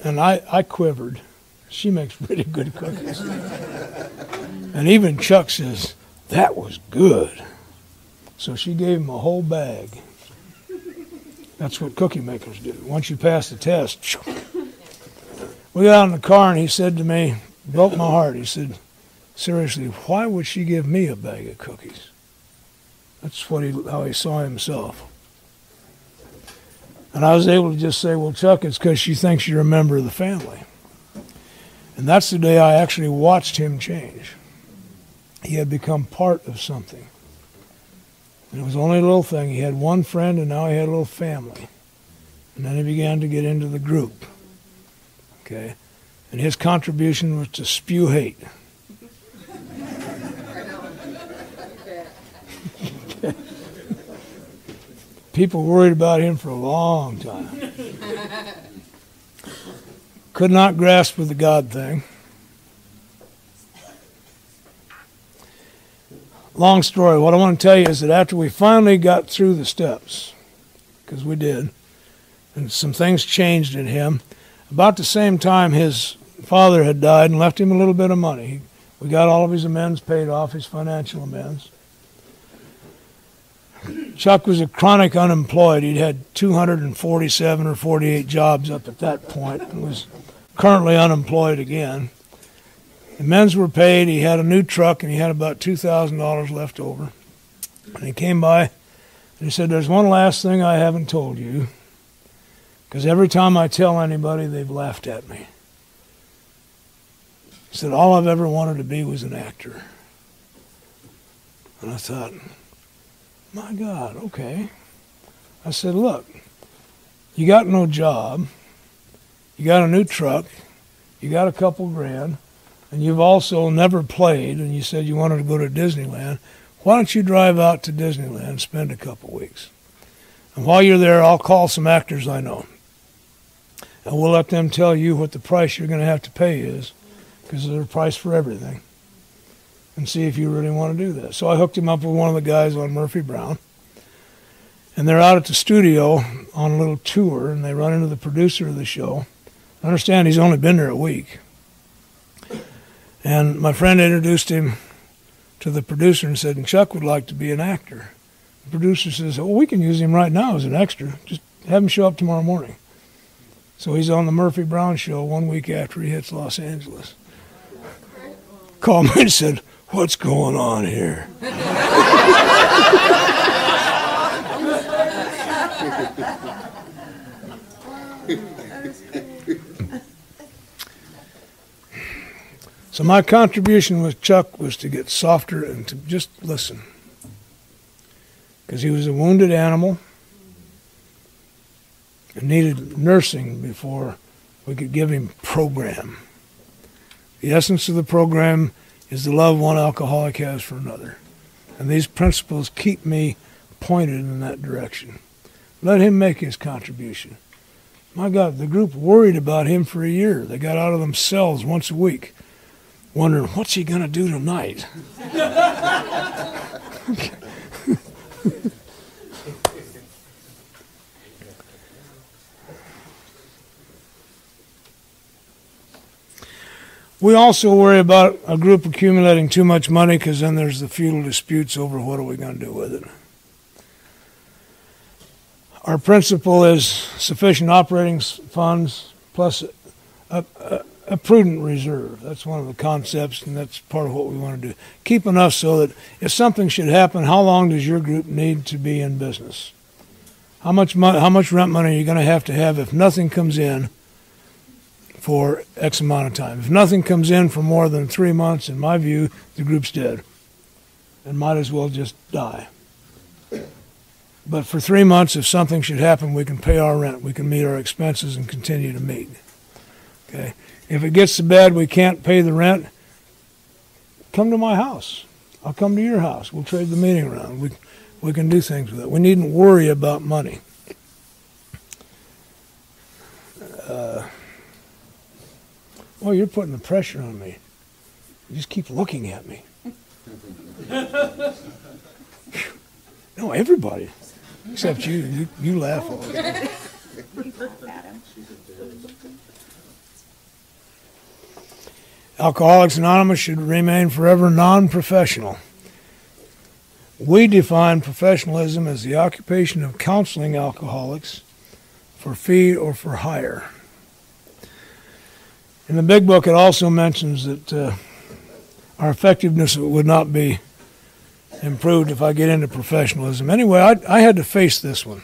and I quivered. She makes pretty good cookies. And even Chuck says, that was good. So she gave him a whole bag. That's what cookie makers do. Once you pass the test, we got out in the car, and he said to me, broke my heart. He said, seriously, why would she give me a bag of cookies? That's how he saw himself. And I was able to just say, well, Chuck, it's because she thinks you're a member of the family. And that's the day I actually watched him change. He had become part of something. And it was only a little thing. He had one friend, and now he had a little family. And then he began to get into the group. Okay? And his contribution was to spew hate. People worried about him for a long time. Could not grasp with the God thing. Long story. What I want to tell you is that after we finally got through the steps, because we did, and some things changed in him, about the same time his father had died and left him a little bit of money. We got all of his amends paid off, his financial amends. Chuck was a chronic unemployed. He'd had 247 or 48 jobs up at that point and was currently unemployed again. The men's were paid. He had a new truck, and he had about $2,000 left over. And he came by, and he said, there's one last thing I haven't told you, because every time I tell anybody, they've laughed at me. He said, all I've ever wanted to be was an actor. And I thought, my God, okay. I said, look, you got no job, you got a new truck, you got a couple grand, and you've also never played, and you said you wanted to go to Disneyland. Why don't you drive out to Disneyland and spend a couple weeks? And while you're there, I'll call some actors I know. And we'll let them tell you what the price you're going to have to pay is, because there's a price for everything, and see if you really want to do that. So I hooked him up with one of the guys on Murphy Brown. And they're out at the studio on a little tour, and they run into the producer of the show. I understand he's only been there a week. And my friend introduced him to the producer and said, Chuck would like to be an actor. The producer says, oh, we can use him right now as an extra. Just have him show up tomorrow morning. So he's on the Murphy Brown show 1 week after he hits Los Angeles. Called me and said, what's going on here? So my contribution with Chuck was to get softer and to just listen. Because he was a wounded animal and needed nursing before we could give him program. The essence of the program is the love one alcoholic has for another. And these principles keep me pointed in that direction. Let him make his contribution. My God, the group worried about him for a year. They got out of themselves once a week, wondering, what's he going to do tonight? We also worry about a group accumulating too much money, because then there's the feudal disputes over what are we going to do with it. Our principle is sufficient operating funds plus a prudent reserve. That's one of the concepts, and that's part of what we want to do. Keep enough so that if something should happen, how long does your group need to be in business? How much rent money are you going to have if nothing comes in for X amount of time? If nothing comes in for more than 3 months, in my view, the group's dead and might as well just die. But for 3 months, if something should happen, we can pay our rent, we can meet our expenses and continue to meet. Okay. If it gets so bad we can't pay the rent, come to my house. I'll come to your house. We'll trade the meeting around. We can do things with it. We needn't worry about money. Well, you're putting the pressure on me. You just keep looking at me. No, everybody. Except you. You laugh all the time. Alcoholics Anonymous should remain forever non-professional. We define professionalism as the occupation of counseling alcoholics for fee or for hire. In the big book, it also mentions that our effectiveness would not be improved if I get into professionalism. Anyway, I had to face this one.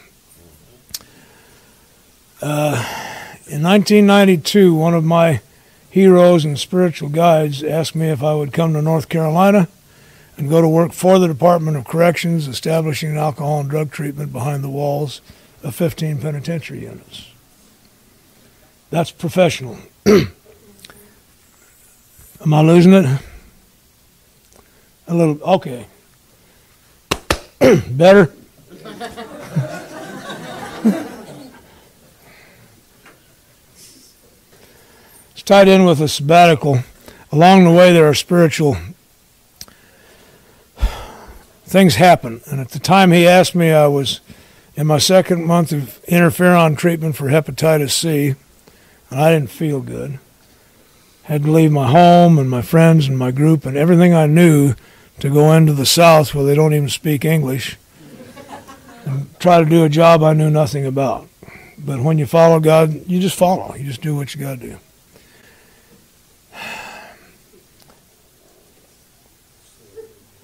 In 1992, one of my heroes and spiritual guides asked me if I would come to North Carolina and go to work for the Department of Corrections, establishing alcohol and drug treatment behind the walls of 15 penitentiary units. That's professional. Am I losing it? A little, okay. Better? It's tied in with a sabbatical. Along the way, there are spiritual things happen. And at the time he asked me, I was in my second month of interferon treatment for hepatitis C, and I didn't feel good. Had to leave my home and my friends and my group and everything I knew to go into the South where they don't even speak English and try to do a job I knew nothing about. But when you follow God, you just follow. You just do what you got to do.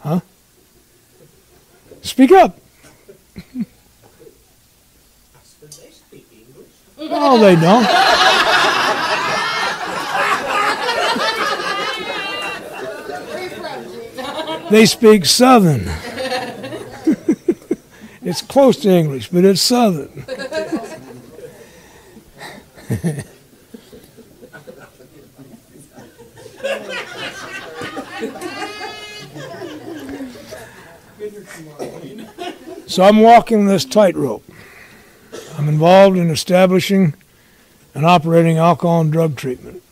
Huh? Speak up. They speak English. No, they don't. They speak Southern. It's close to English, but it's Southern. So I'm walking this tightrope. I'm involved in establishing and operating alcohol and drug treatment.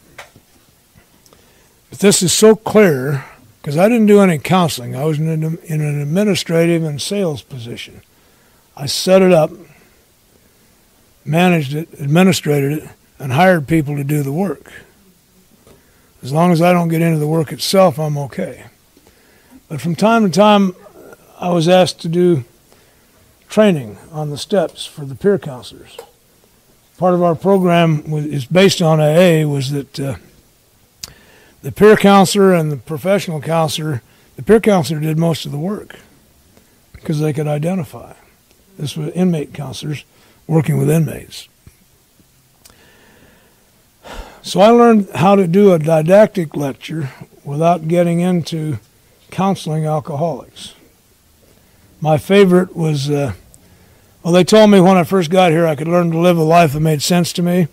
But this is so clear because I didn't do any counseling. I was in an administrative and sales position. I set it up, managed it, administrated it, and hired people to do the work. As long as I don't get into the work itself, I'm okay. But from time to time, I was asked to do training on the steps for the peer counselors. Part of our program is based on AA, was that the peer counselor and the professional counselor, the peer counselor did most of the work because they could identify. This was inmate counselors working with inmates. So I learned how to do a didactic lecture without getting into counseling alcoholics. My favorite was, they told me when I first got here I could learn to live a life that made sense to me.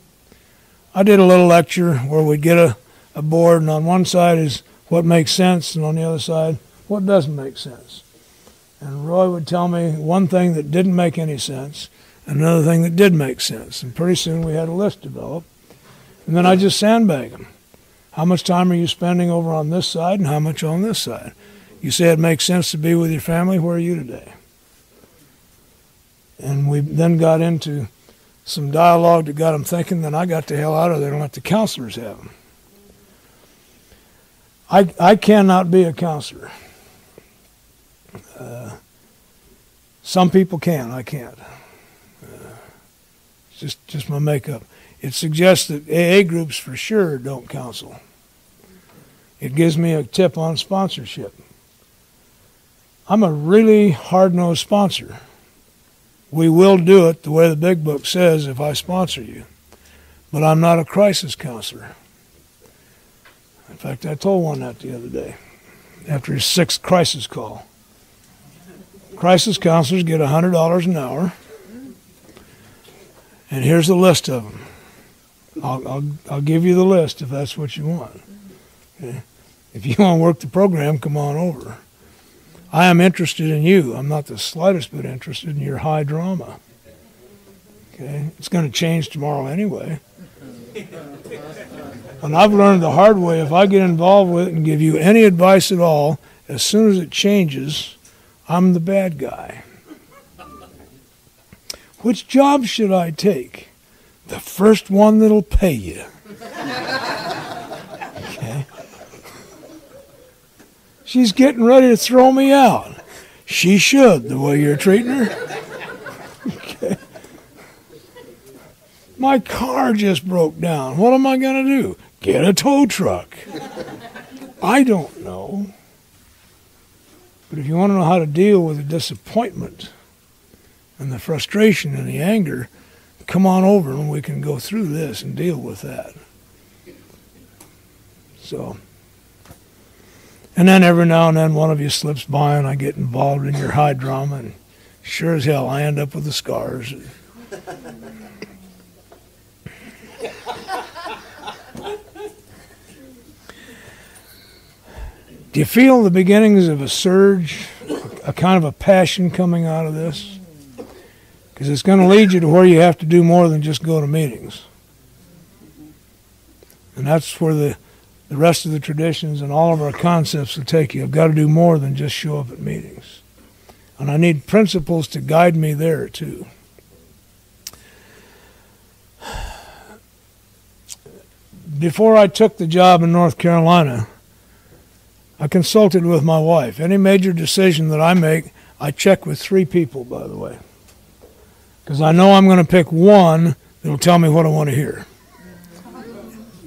I did a little lecture where we'd get a board, and on one side is what makes sense, and on the other side, what doesn't make sense. And Roy would tell me one thing that didn't make any sense, and another thing that did make sense. And pretty soon we had a list developed. And then I just sandbag them. How much time are you spending over on this side and how much on this side? You say it makes sense to be with your family. Where are you today? And we then got into some dialogue that got them thinking. Then I got the hell out of there and let the counselors have them. I cannot be a counselor. Some people can. I can't. It's just my makeup. It suggests that AA groups for sure don't counsel. It gives me a tip on sponsorship. I'm a really hard-nosed sponsor. We will do it the way the big book says if I sponsor you. But I'm not a crisis counselor. In fact, I told one that the other day after his 6th crisis call. Crisis counselors get $100 an hour. And here's a list of them. I'll give you the list if that's what you want. Okay? If you want to work the program, come on over. I am interested in you. I'm not the slightest bit interested in your high drama. Okay? It's going to change tomorrow anyway. And I've learned the hard way, if I get involved with it and give you any advice at all, as soon as it changes, I'm the bad guy. Which job should I take? The first one that'll pay you. Okay. She's getting ready to throw me out. She should, the way you're treating her. Okay. My car just broke down. What am I going to do? Get a tow truck. I don't know. But if you want to know how to deal with the disappointment and the frustration and the anger, come on over and we can go through this and deal with that. So, and then every now and then one of you slips by and I get involved in your high drama, and sure as hell I end up with the scars. Do you feel the beginnings of a surge, a kind of a passion coming out of this? Because it's going to lead you to where you have to do more than just go to meetings. And that's where the rest of the traditions and all of our concepts will take you. I've got to do more than just show up at meetings. And I need principles to guide me there, too. Before I took the job in North Carolina, I consulted with my wife. Any major decision that I make, I check with 3 people, by the way. Because I know I'm going to pick one that will tell me what I want to hear.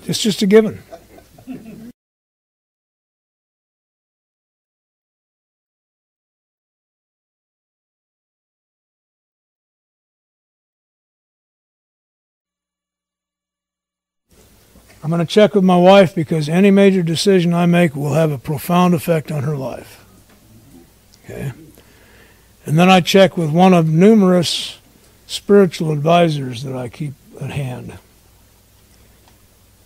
It's just a given. I'm going to check with my wife because any major decision I make will have a profound effect on her life. Okay? And then I check with one of numerous spiritual advisors that I keep at hand.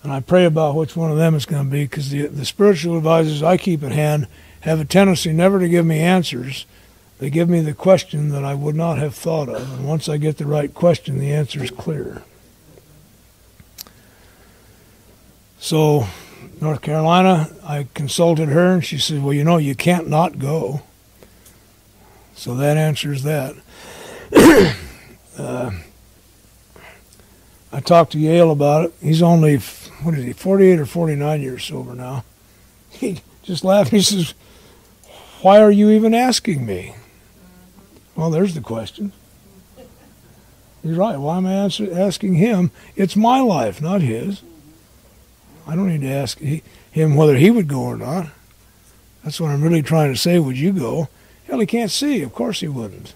And I pray about which one of them it's going to be, because the spiritual advisors I keep at hand have a tendency never to give me answers. They give me the question that I would not have thought of. And once I get the right question, the answer is clear. So, North Carolina, I consulted her, and she said, well, you know, you can't not go. So that answers that. I talked to Yale about it. He's only, 48 or 49 years sober now. He just laughed. He says, why are you even asking me? Well, there's the question. He's right. Why am I asking him? It's my life, not his. I don't need to ask him whether he would go or not. That's what I'm really trying to say. Would you go? Hell, he can't see. Of course he wouldn't.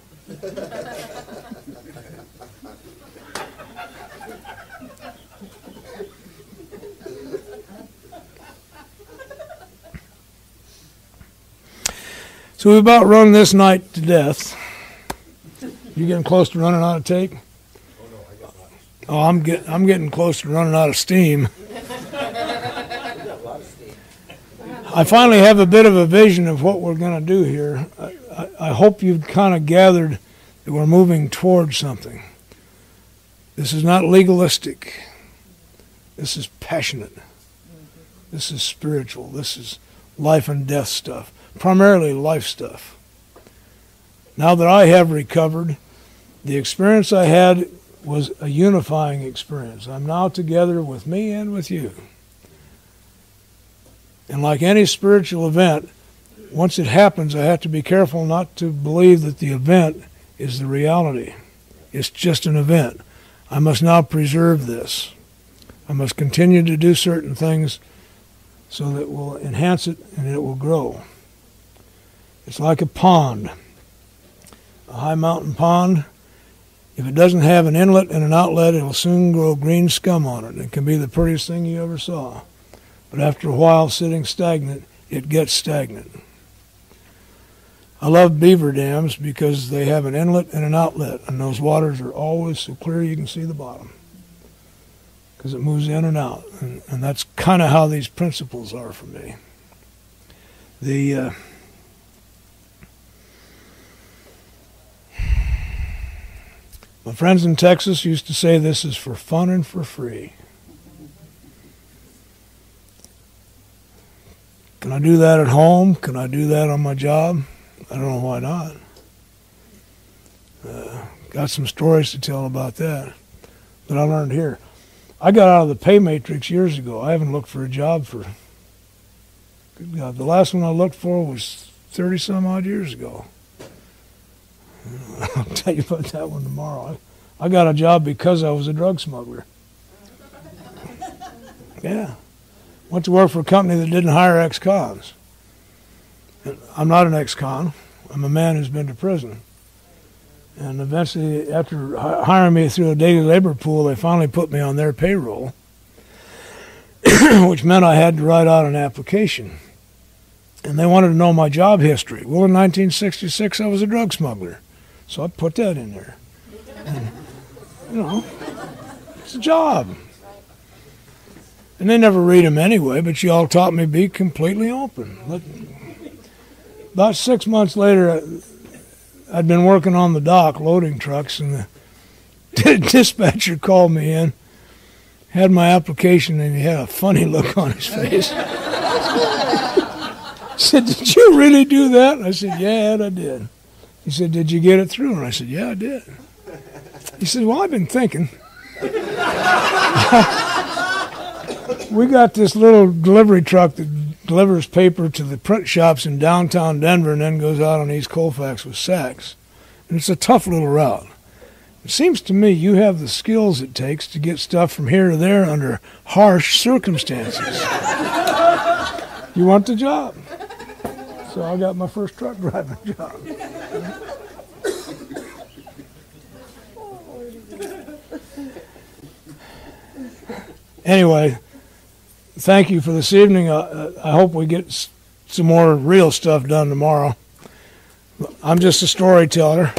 So we about run this night to death. You getting close to running out of tape? Oh no, I got lots. Oh, I'm getting close to running out of steam. I finally have a bit of a vision of what we're going to do here. I hope you've kind of gathered that we're moving towards something. This is not legalistic. This is passionate. This is spiritual. This is life and death stuff, primarily life stuff. Now that I have recovered, the experience I had was a unifying experience. I'm now together with me and with you. And like any spiritual event, once it happens, I have to be careful not to believe that the event is the reality. It's just an event. I must now preserve this. I must continue to do certain things so that it will enhance it and it will grow. It's like a pond, a high mountain pond. If it doesn't have an inlet and an outlet, it will soon grow green scum on it. It can be the prettiest thing you ever saw. But after a while, sitting stagnant, it gets stagnant. I love beaver dams because they have an inlet and an outlet, and those waters are always so clear you can see the bottom because it moves in and out. And that's kind of how these principles are for me. My friends in Texas used to say this is for fun and for free. Can I do that at home? Can I do that on my job? I don't know why not. Got some stories to tell about that I learned here. I got out of the pay matrix years ago. I haven't looked for a job for, good God, the last one I looked for was 30 some odd years ago. I'll tell you about that one tomorrow. I got a job because I was a drug smuggler. Yeah. Went to work for a company that didn't hire ex-cons. I'm not an ex-con. I'm a man who's been to prison. And eventually, after hiring me through a daily labor pool, they finally put me on their payroll, which meant I had to write out an application. And they wanted to know my job history. Well, in 1966, I was a drug smuggler. So I put that in there. And, you know, it's a job. And they never read them anyway, but you all taught me to be completely open. About 6 months later, I'd been working on the dock loading trucks, and the dispatcher called me in, had my application, and he had a funny look on his face. He said, "Did you really do that?" And I said, "Yeah, I did." He said, "Did you get it through?" And I said, "Yeah, I did." He said, "Well, I've been thinking." We got this little delivery truck that delivers paper to the print shops in downtown Denver and then goes out on East Colfax with sacks. And it's a tough little route. It seems to me you have the skills it takes to get stuff from here to there under harsh circumstances. You want the job. So I got my first truck driving job. Anyway, thank you for this evening. I hope we get some more real stuff done tomorrow. I'm just a storyteller.